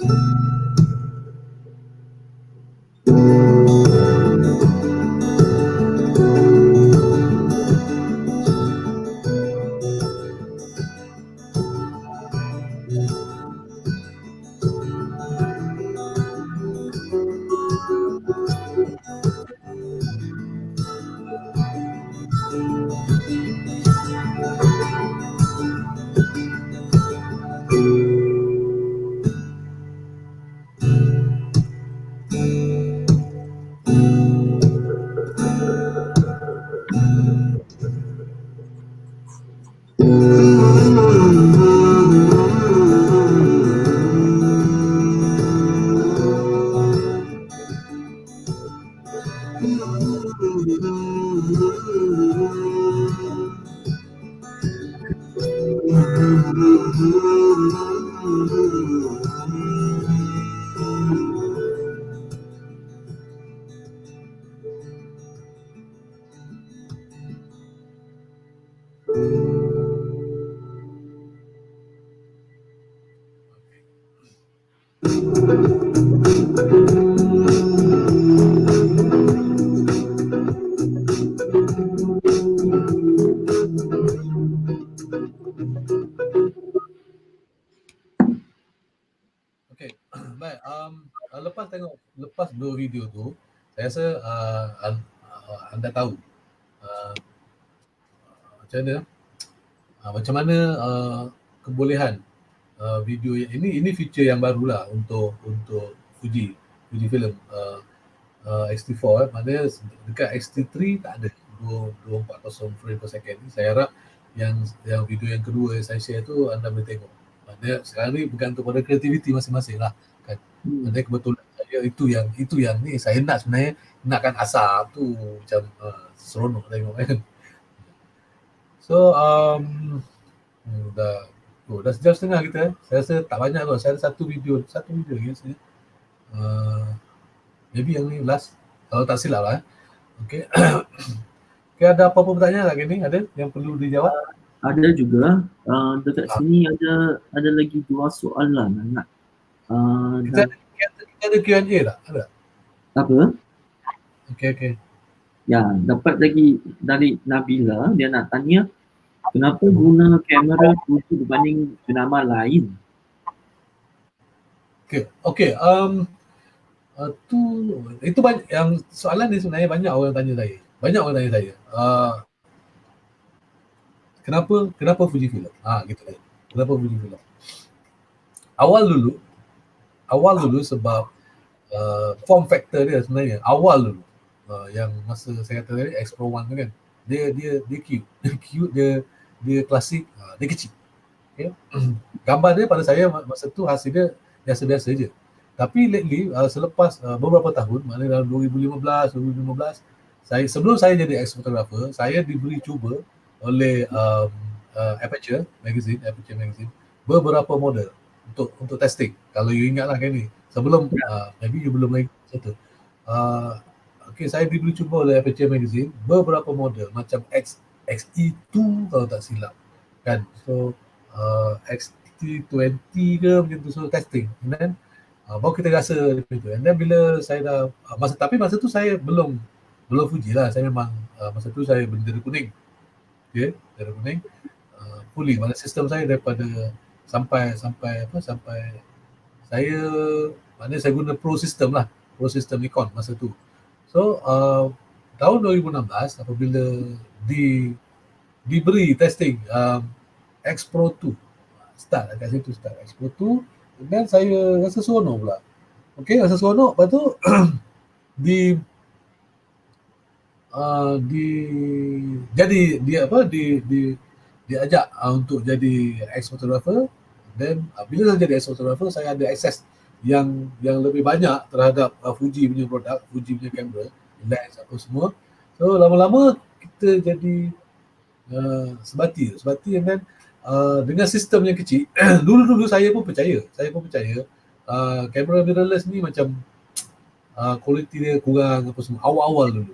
Okay, baik. Lepas dua video tu, saya rasa anda tahu macam mana kebolehan video ini feature yang barulah untuk Fuji Film X-T4 maknanya dekat X-T3 tak ada 240 frame per second ni. Saya harap yang video yang kedua yang saya share tu anda boleh tengok. Maknanya sekarang ni bergantung pada kreativiti masing-masing lah kan. Maknanya kebetulan saya itu yang ni saya nak sebenarnya nakkan asap tu macam seronok tengok kan. So dah sejam setengah kita. Saya rasa tak banyak kot. Saya ada satu video lagi saya. Maybe yang ni last kalau tak silap lah. Okay. Okay, ada apa-apa pertanyaan lagi ni? Ada yang perlu dijawab? Ada juga. Dekat sini ada lagi 2 soalan nak. Kita ada Q&A tak? Ada? Apa? Okay. Ya, dapat lagi dari Nabila. Dia nak tanya, kenapa guna kamera Fuji berbanding jenama lain? Okay. Itu banyak yang soalan ni sebenarnya banyak orang tanya saya. Kenapa Fuji Film? Gitu dia. Kenapa Fuji Film? Awal dulu sebab form factor dia sebenarnya awal dulu. Yang masa saya kata tadi X Pro 1 tu kan. Dia cute. Dia klasik, dia kecil. Okay. Gambar dia pada saya masa tu hasil dia biasa-biasa je. Tapi lately selepas beberapa tahun, maknanya dalam 2015, sebelum saya jadi ex-photographer, saya diberi cuba oleh Aperture Magazine beberapa model untuk testing. Kalau you ingat lah kan ni, sebelum maybe you belum lagi satu. Okay, saya diberi cuba oleh Aperture Magazine beberapa model macam XE2 kalau tak silap kan. So XT20 ke macam tu, so testing. And then baru kita rasa itu. And then bila saya dah masa tu saya belum Fuji lah. Saya memang masa tu saya bendera kuning. Okay, bendera kuning. Fully mana sistem saya daripada sampai saya maknanya saya guna Pro System Nikon masa tu. So tahun 2016 apabila diberi testing X Pro 2 start dekat situ X Pro 2, dan saya rasa seronok pula. Okey, rasa seronok, lepas tu diajak untuk jadi ex photographer. Dan bila saya jadi ex photographer, saya ada akses yang lebih banyak terhadap Fuji punya produk, Fuji punya kamera, lens apa semua. So lama-lama kita jadi sebati, and then dengan sistem yang kecil. dulu saya pun percaya kamera mirrorless ni macam kualiti dia kurang apa semua awal-awal dulu.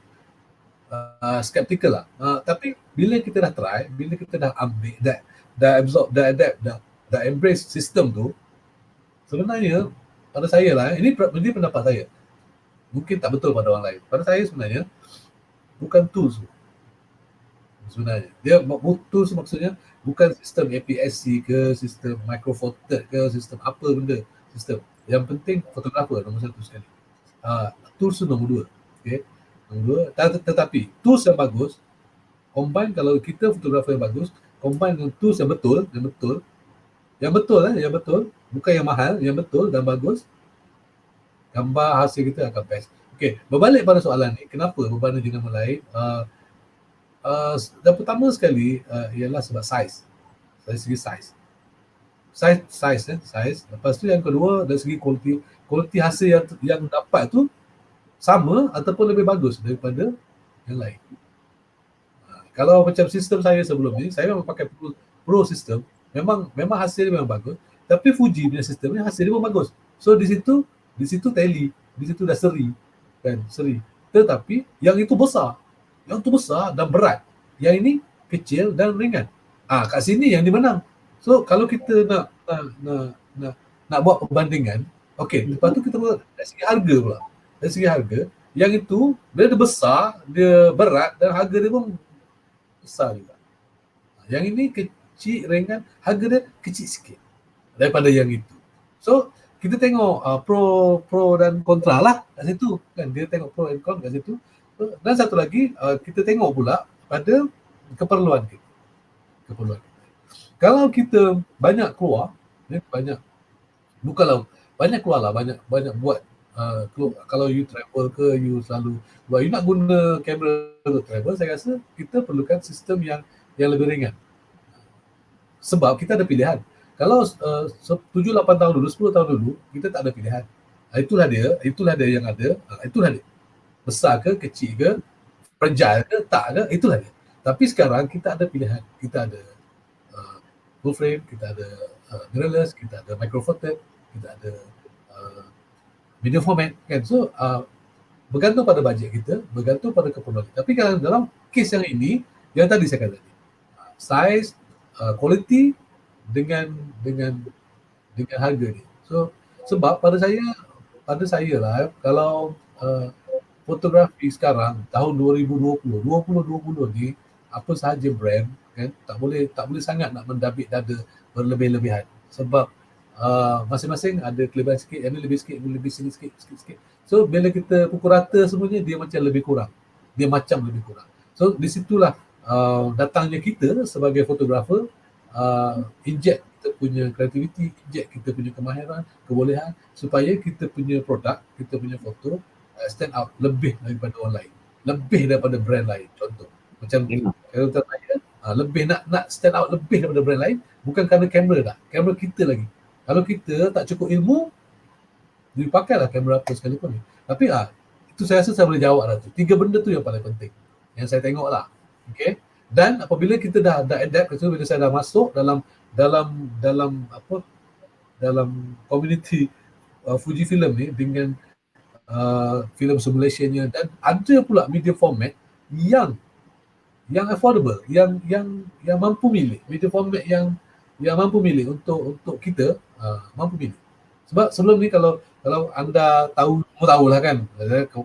Skeptical lah. Tapi bila kita dah try, bila kita dah ambil, dah absorb, dah adapt, dah embrace sistem tu, sebenarnya pada saya lah, ini pendapat saya. Mungkin tak betul pada orang lain. Pada saya sebenarnya bukan tools sebenarnya. Dia tools maksudnya bukan sistem APS-C ke, sistem Micro Four Thirds ke, sistem apa benda, sistem. Yang penting fotografer nombor satu sekali. Tools tu nombor dua. Okay. Nombor dua. Tetapi tools yang bagus, combine kalau kita fotografer yang bagus, combine dengan tools yang betul, yang betul, bukan yang mahal, yang betul dan bagus, gambar hasil kita akan best. Okey, berbalik pada soalan ni, kenapa berbanding dengan yang lain? Dan pertama sekali ialah sebab size. Dari segi size. Size. Lepas tu yang kedua dari segi kualiti hasil yang dapat tu sama ataupun lebih bagus daripada yang lain. Kalau macam sistem saya sebelum ni, saya memang pakai Pro system, memang hasil dia memang bagus, tapi Fuji punya sistem ni hasil dia pun bagus. So di situ tally, di situ dah seri. Tetapi yang itu besar dan berat. Yang ini kecil dan ringan. Kat sini yang dimenang. So kalau kita nak buat perbandingan, okey, lepas tu kita buat dari segi harga pula. Dari segi harga, yang itu dia besar, dia berat dan harga dia pun besar juga. Yang ini kecil, ringan, harga dia kecil sikit daripada yang itu. So kita tengok pro dan kontra lah kat situ kan, dia tengok pro and con kat situ. Dan satu lagi kita tengok pula pada keperluan kita. Kalau kita banyak keluar, bukanlah banyak keluar lah, banyak buat kalau you travel ke, you selalu buat, you nak guna kamera untuk travel, saya rasa kita perlukan sistem yang lebih ringan. Sebab kita ada pilihan. Kalau 7-8 tahun dulu, 10 tahun dulu, kita tak ada pilihan. Itulah dia yang ada, itulah dia. Besar ke, kecil ke, fragile ke, tak ke, itulah dia. Tapi sekarang kita ada pilihan. Kita ada full frame, kita ada mirrorless, kita ada Micro Four Thirds, kita ada video format kan. So bergantung pada bajet kita, bergantung pada keperluan kita. Tapi kalau dalam kes yang ini, yang tadi saya kata tadi, size, quality dengan harga ni. So sebab pada saya lah, kalau fotografi sekarang tahun 2020 ni, apa sahaja brand kan, tak boleh sangat nak mendabik dada berlebih-lebihan. Sebab masing-masing ada kelebihan sikit, yang ni lebih sikit, ini lebih sini sikit. So bila kita pukul rata semuanya, dia macam lebih kurang. So di situlah datangnya kita sebagai fotografer, inject kita punya kreativiti, inject kita punya kemahiran, kebolehan, supaya kita punya produk, kita punya foto stand out lebih daripada orang lain, lebih daripada brand lain. Contoh macam kalau saya lebih nak stand out lebih daripada brand lain, bukan kerana kamera kita lagi. Kalau kita tak cukup ilmu, dipakailah kamera apa sekalipun. Tapi itu saya rasa saya boleh jawab lah tu. 3 benda tu yang paling penting yang saya tengok lah. Okay. Dan apabila kita dah adapt, bila saya dah masuk dalam community Fujifilm ni dengan film simulationnya, dan ada pula media format yang affordable, yang mampu milih, media format yang mampu milih untuk kita, mampu milih. Sebab sebelum ni kalau anda tahulah kan,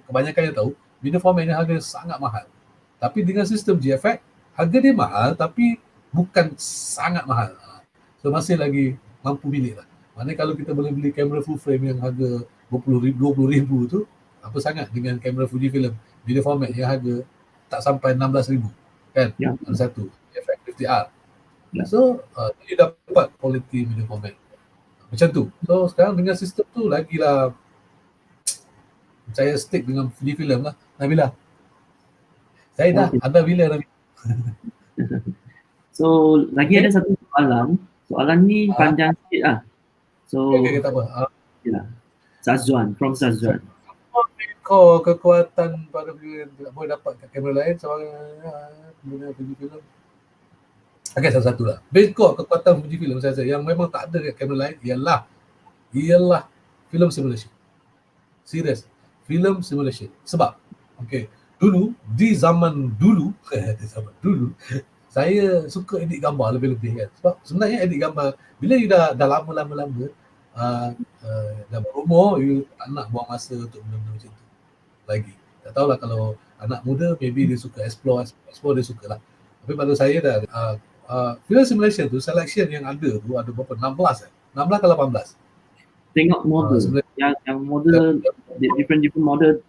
kebanyakan yang tahu, media format ni harga sangat mahal. Tapi dengan sistem GFX, harga dia mahal tapi bukan sangat mahal. So masih lagi mampu milih lah. Maknanya kalau kita boleh beli kamera full frame yang harga 20,000 tu, apa sangat dengan kamera Fujifilm video format yang harga tak sampai 16,000 kan, ada satu GFX 50R. So dia dapat quality video format macam tu. So sekarang dengan sistem tu lagilah saya stick dengan Fujifilm lah. Nabila, saya dah ada bila Nabila. So lagi ada satu soalan ni panjang sikit lah. So okay, tak apa. Sazwan, from Sazwan. Kau kekuatan pada tak boleh dapat kat kamera lain sama Fujifilm. Okay, satu lah. Base core kekuatan Fujifilm saya rasa yang memang tak ada kat kamera lain ialah film simulation. Serius, film simulation. Sebab di zaman dulu saya suka edit gambar lebih-lebih kan. Sebab sebenarnya edit gambar bila you dah lama dah umur, you tak nak buang masa untuk benda-benda macam tu lagi. Tak tahulah kalau anak muda maybe dia suka explore dia suka lah. Tapi pada saya dah film simulation tu selection yang ada tu ada berapa? 16 ke 18. Tengok model. Sebenarnya Yang model different model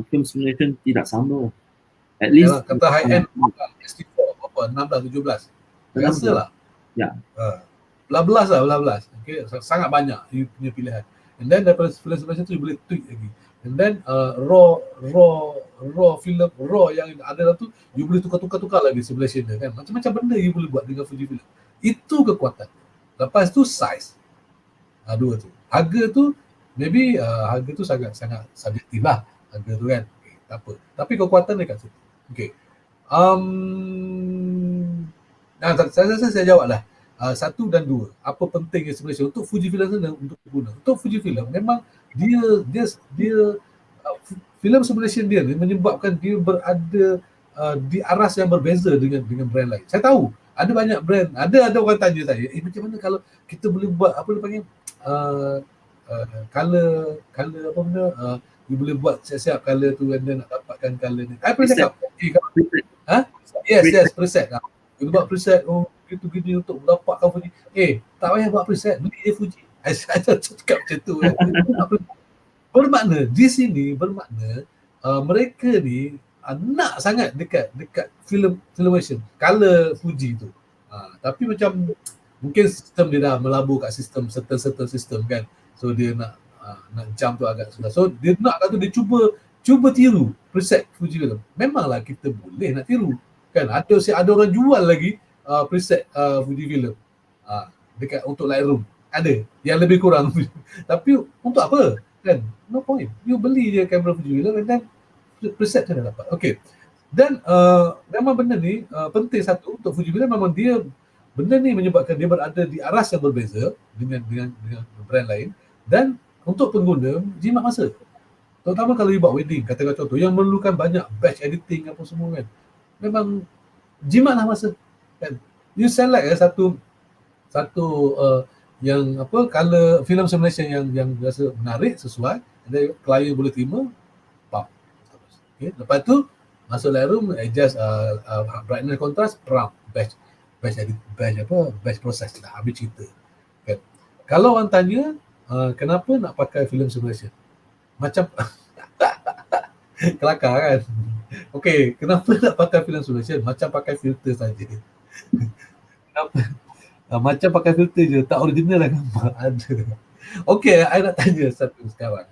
film simulation tidak sama. At least kata high end S4 berapa? 16 17. Rasalah. Ya. Belas. Okay, sangat banyak you punya pilihan. And then daripada film simulation tu you boleh tweak lagi. And then raw film yang ada tu you boleh tukar lagi simulation dia kan. Macam-macam benda you boleh buat dengan Fujifilm. Itu kekuatan. Lepas tu size. Dua tu. Harga tu maybe harga tu sangat subjektif lah harga tu kan. Okay, tak apa. Tapi kekuatan dia kat situ. Okay. Saya jawab lah. 1 dan 2. Apa pentingnya simulation untuk Fujifilm sana untuk guna. Untuk Fujifilm memang dia film simulation dia ni menyebabkan dia berada di aras yang berbeza dengan brand lain. Saya tahu ada banyak brand, ada orang tanya saya, macam mana kalau kita boleh buat apa dia panggil color apa benda, you boleh buat siap-siap color tu dan nak dapatkan color ni. I pernah cakap, kalau yes, preset. You buat preset gini untuk mendapatkan Fuji. Tak payah buat preset, beli je Fuji. Saya cakap macam tu kan. Bermakna di sini mereka ni nak sangat dekat filmation color Fuji tu. Tapi macam mungkin sistem dia dah melabur kat sistem certain sistem kan. So dia nak jump tu agak susah. So dia nak kata dia cuba tiru preset Fuji film. Memanglah kita boleh nak tiru kan. Ada orang jual lagi preset Fuji film dekat untuk Lightroom. Ada yang lebih kurang. Tapi untuk apa kan? No point. You beli je kamera Fuji film dan preset tu dah dapat. Okay. Dan memang benda ni penting satu untuk Fuji film, memang dia benda ni menyebabkan dia berada di aras yang berbeza dengan brand lain. Dan untuk pengguna jimat masa, terutama kalau you buat wedding, katakan contoh yang memerlukan banyak batch editing apa semua kan, memang jimatlah masa kan. You select satu yang apa color film simulation yang rasa menarik, sesuai, dan klien boleh terima, okay. Lepas tu masuk Lightroom, adjust brightness, contrast, batch process lah, habis cerita kan. Kalau orang tanya kenapa nak pakai film simulation, macam kelakar kan. Okay, kenapa nak pakai film simulation? Macam pakai filter saja. Kenapa? Macam pakai filter je, tak original lah gambar ada. Okay, I nak tanya satu sekarang.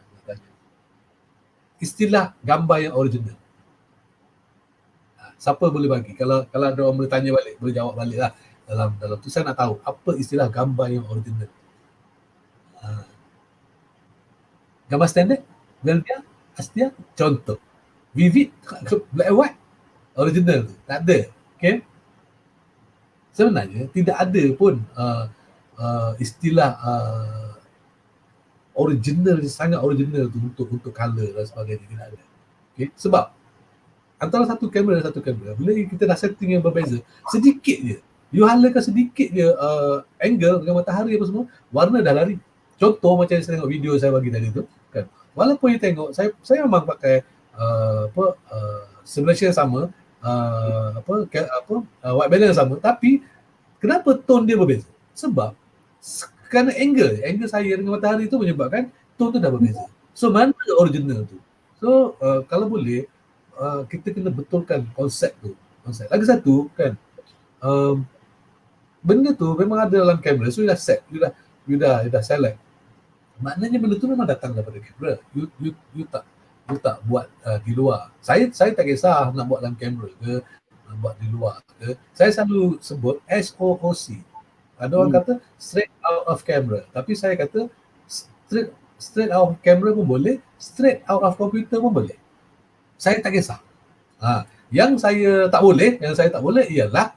Istilah gambar yang original, siapa boleh bagi? Kalau ada orang boleh tanya balik, boleh jawab balik lah dalam tu. Saya nak tahu apa istilah gambar yang original. Gambar standard, Velvia, Astia, contoh. Vivid, black and white, original tu, tak ada. Okay. Sebenarnya tidak ada pun istilah original, sangat original tu untuk color dan sebagainya, tidak ada. Okay. Sebab antara satu kamera dan satu kamera, bila kita dah setting yang berbeza, sedikit je, you halakan sedikit je angle dengan matahari apa semua, warna dah lari. Contoh macam saya tengok video saya bagi tadi tu kan, walaupun you tengok saya memang pakai simulation yang sama, white balance yang sama, tapi kenapa tone dia berbeza? Sebab kerana angle saya dengan matahari tu menyebabkan tone tu dah berbeza. So mana original tu? So kalau boleh kita kena betulkan konsep tu. Lagi satu kan, benda tu memang ada dalam kamera, so you dah set, you dah select. Maknanya benda tu memang datang daripada kamera. You tak buat di luar. Saya tak kisah nak buat dalam kamera ke, nak buat di luar ke. Saya selalu sebut SOOC. Ada orang kata straight out of camera, tapi saya kata straight out of camera pun boleh, straight out of computer pun boleh. Saya tak kisah. Yang saya tak boleh ialah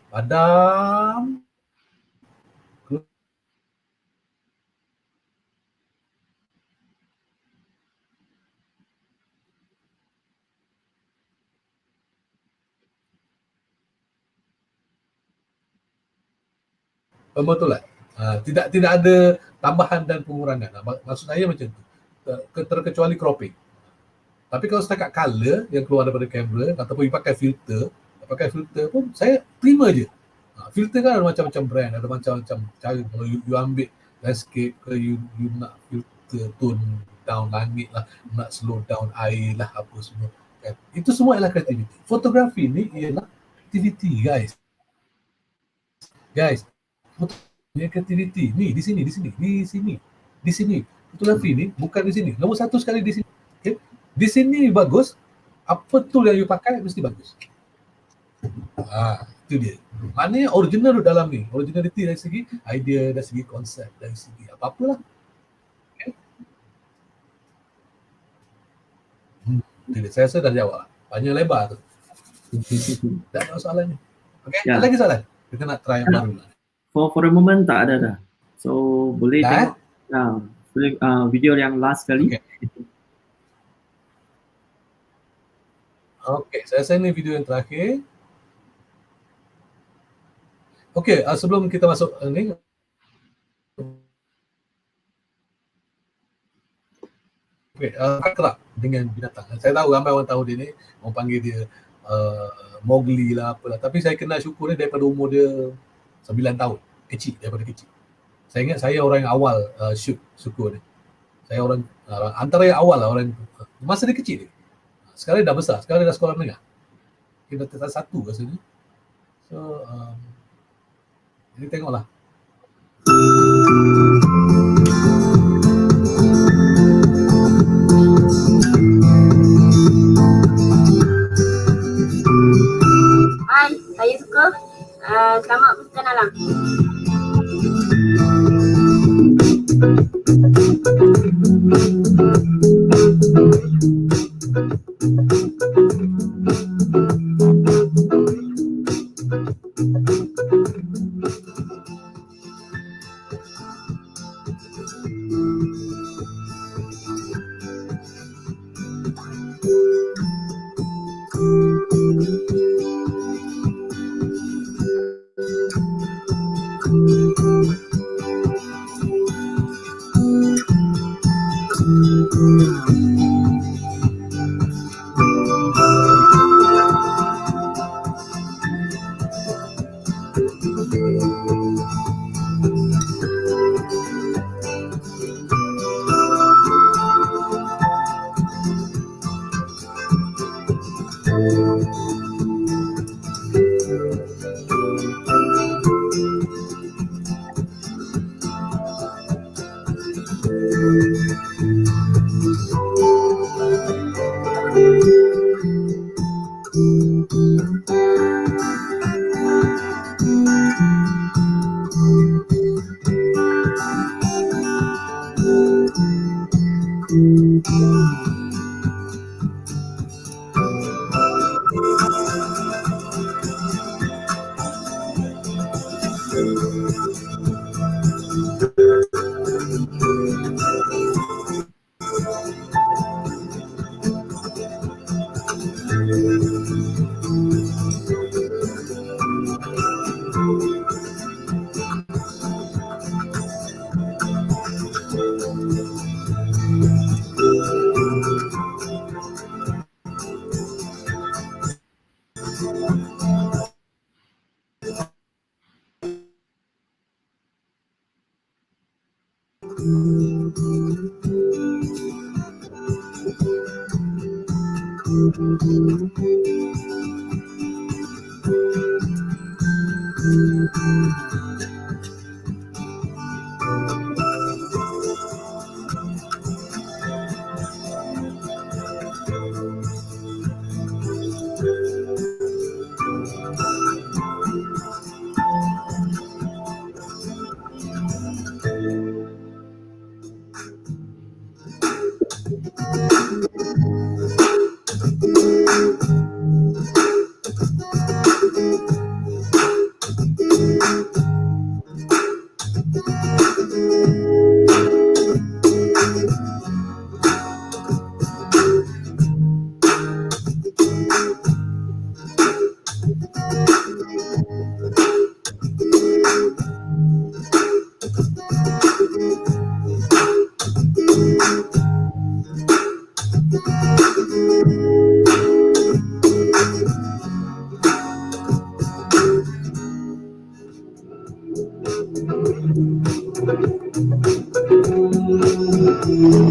padam, pembetulan. Tidak ada tambahan dan pengurangan. Maksud saya macam tu. Terkecuali cropping. Tapi kalau setakat color yang keluar daripada kamera ataupun you pakai filter pun saya terima je. Filter kan ada macam-macam brand, ada macam-macam cara. Kalau you ambil landscape ke you nak filter tone down langit lah, nak slow down air lah, apa semua. Kan? Itu semua adalah kreativiti. Fotografi ni ialah kreativiti, guys. Kreativiti ni di sini. Fotografi ni bukan di sini. Nombor satu sekali di sini. Okay? Di sini bagus. Apa tool yang you pakai mesti bagus. Itu dia. Maknanya original dalam ni. Originality dari segi idea, dari segi konsep, dari segi apa-apalah. Okay? Saya rasa dah jawab. Panjang lebar tu. Tak ada soalan ni. Okay? Ya. Ada lagi soalan? Kita nak try yang baru lah. For the moment tak ada dah. So boleh Dah? tengok boleh video yang last kali. Okay, saya rasa ni video yang terakhir. Okay, sebelum kita masuk ni, okay, kerap dengan binatang. Saya tahu ramai orang tahu dia ni, orang panggil dia Mowgli lah apalah. Tapi saya kenal syukur ni daripada umur dia 9 tahun. Daripada kecil. Saya ingat saya orang yang awal shoot syukur ni. Saya orang antara yang awal lah orang masa dia kecil ni. Sekarang dah besar, sekarang dah sekolah menengah. Dia dah tingkat 1 rasanya. So, jadi tengoklah. Hai, saya suka. Selamat berkenalan.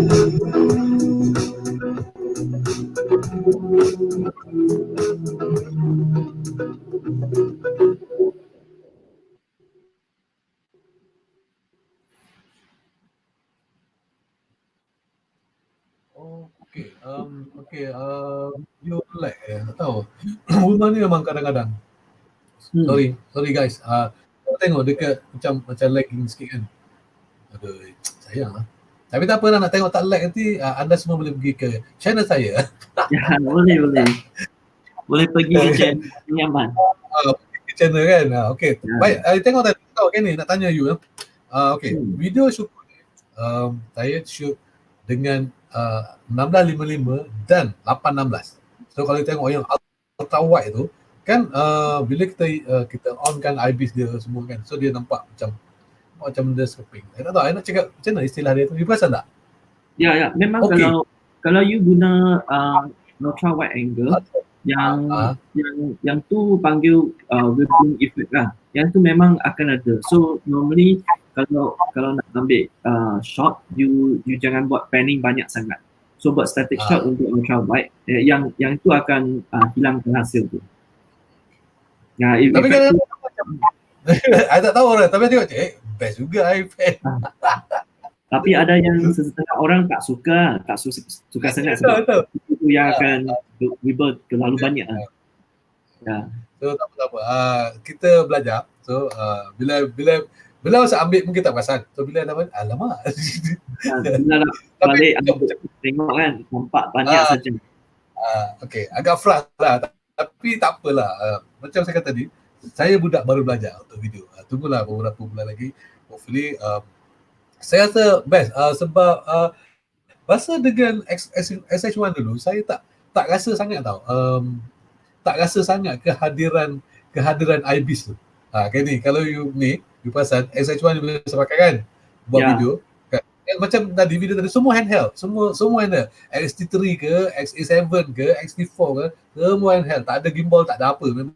Oh, video lag tak tahu. Rumah ni memang kadang-kadang. Sorry guys. Kau tengok dekat macam lagging sikit kan. Aduh, sayang lah. Tapi tak apalah, nak tengok tak lag nanti anda semua boleh pergi ke channel saya. Ya, boleh. Boleh pergi ke channel Yaman. Pergi ke channel kan. Okay. Ya. Baik, tengok tadi. Okay ni, nak tanya you. Okay, video shoot saya shoot dengan 16:55 dan 8:16. So kalau tengok yang ultra wide tu kan, bila kita on kan IBIS dia semua kan, so dia nampak macam dia scoping. Saya tak tahu, saya nak cakap macam mana istilah dia tu, you perasan tak? Ya, memang Okay. kalau you guna ultra wide angle, yang tu panggil ribbon effect lah. Yang tu memang akan ada. So normally kalau nak ambil shot, you jangan buat panning banyak sangat. So buat static shot untuk ultra wide, yang itu akan hilangkan hasil tu. Ya, Tapi kan saya tak tahu orang, tapi tengok best juga iPad. Tapi ada yang setengah orang tak suka sangat sebab itu yang akan ribet terlalu banyak. Ya. So tak apa. Kita belajar. So bila masa ambil pun kita perasan. So bila dah alamak. Bila nak balik tengok kan nampak banyak saja. Okay, agak frust lah. Tapi tak apalah. Macam saya kata tadi, saya budak baru belajar untuk video. Tunggulah beberapa bulan lagi. Hopefully saya rasa best sebab rasa dengan SH1 dulu saya tak rasa sangat tau. Tak rasa sangat kehadiran IBIS tu. Kan ni kalau you perasan SH1 bila saya pakai kan buat video kan, macam tadi video tadi semua handheld, semua handheld. XT3 ke, XA7 ke, XT4 ke, semua handheld. Tak ada gimbal, tak ada apa, memang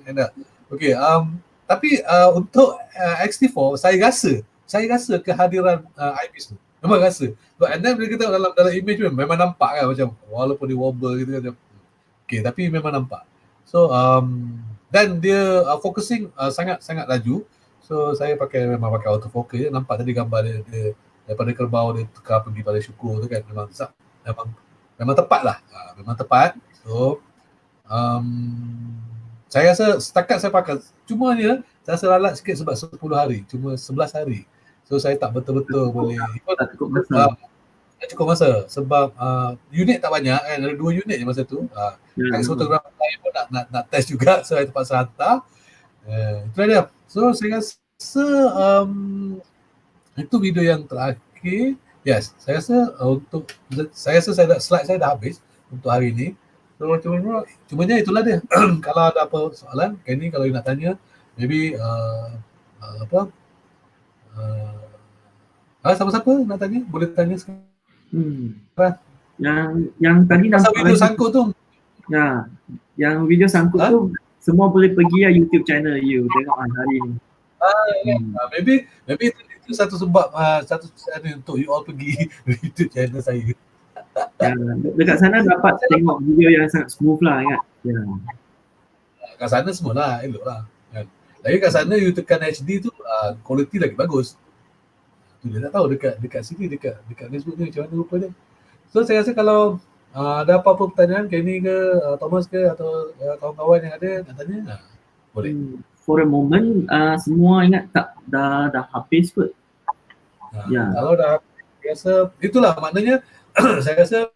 handheld. Okay, tapi untuk XT4 saya rasa kehadiran IBIS tu. Memang rasa. And then bila kita dalam image memang nampak kan macam walaupun dia wobble gitu kan. Okay, tapi memang nampak. So dan dia focusing sangat laju. So saya memang pakai autofocus. Nampak tadi gambar dia daripada kerbau dia tukar pergi pada syukur tu kan, memang tepat lah. Memang tepat. So saya rasa setakat saya pakai, cumanya saya rasa lalat sikit sebab 10 hari, cuma 11 hari. So saya tak betul-betul boleh cukup masa sebab unit tak banyak kan, ada 2 unit je masa tu. Fotografer lain pun nak test juga, so saya terpaksa hantar. Itulah dia. So saya rasa itu video yang terakhir. Yes, saya rasa slide saya dah habis untuk hari ni. So cumanya itulah dia. Kalau ada apa soalan, Kenny kalau you nak tanya, maybe siapa-siapa nak tanya, boleh tanya sekarang. Yang tadi pasal video sangkut tu. Ya, yang video sangkut tu semua boleh pergi YouTube channel you tengok hari ni. Maybe itu satu sebab satu untuk you all pergi YouTube channel saya. Ya, dekat sana dapat tengok video yang sangat smooth lah, ingat. Ya. Kat sana semualah elok lah. Kan. Lagi kat sana you tekan HD tu quality lagi bagus. Tu dia tak tahu dekat sini dekat Facebook ni macam mana rupa dia. So saya rasa kalau ada apa-apa pertanyaan Kenny ke Thomas ke atau kawan-kawan yang ada nak tanya, boleh. For a moment semua ingat tak dah habis kot. Ya. Kalau dah biasa itulah maknanya saya rasa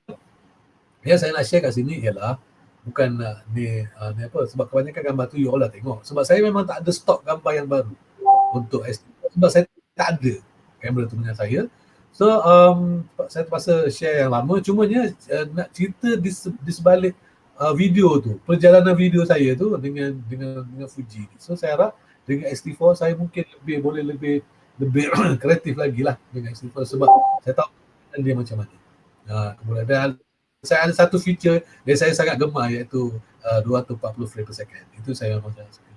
saya nak share kat sini ialah bukan ni apa, sebab kebanyakan gambar tu you all dah tengok. Sebab saya memang tak ada stok gambar yang baru untuk SD sebab saya tak ada kamera tu dengan saya. So saya terpaksa share yang lama, cumanya nak cerita di sebalik video tu, perjalanan video saya tu dengan Fuji. So saya harap dengan X-T4 saya mungkin boleh lebih kreatif lagi lah dengan X-T4 sebab saya tahu dia macam mana. Kemudian saya ada satu feature yang saya sangat gemar iaitu 240 frame per second. Itu saya memang sangat suka.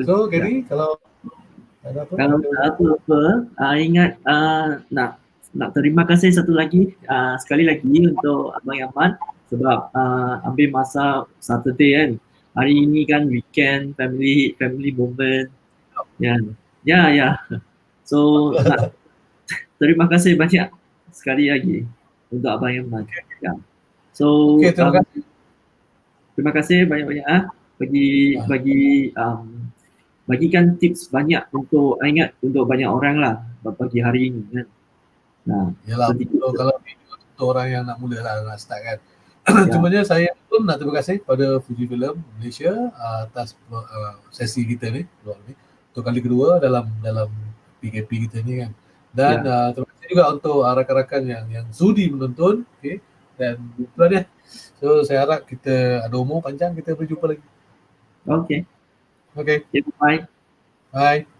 So Gary, kalau Ada apa? Kalau tak apa-apa, ingat nak terima kasih satu lagi, sekali lagi untuk Abang Yaman sebab ambil masa Saturday kan. Hari ini kan weekend, family moment. Ya. So nak terima kasih banyak sekali lagi untuk Abang Yaman. Ya. So Okey, terima kasih. terima kasih banyak-banyak bagikan tips banyak untuk ingat untuk banyak orang lah pagi hari ini kan. Nah, Yalah, sedikit kalau video untuk orang yang nak mula lah, nak start kan. Ya. Cumanya saya pun nak terima kasih pada Fujifilm Malaysia atas sesi kita ni, untuk kali kedua dalam PKP kita ni kan. Dan terima kasih juga untuk rakan-rakan yang sudi menonton, okey. Dan itulah dia. So saya harap kita ada umur panjang, kita berjumpa lagi. Okay. Okay, Bye. bye.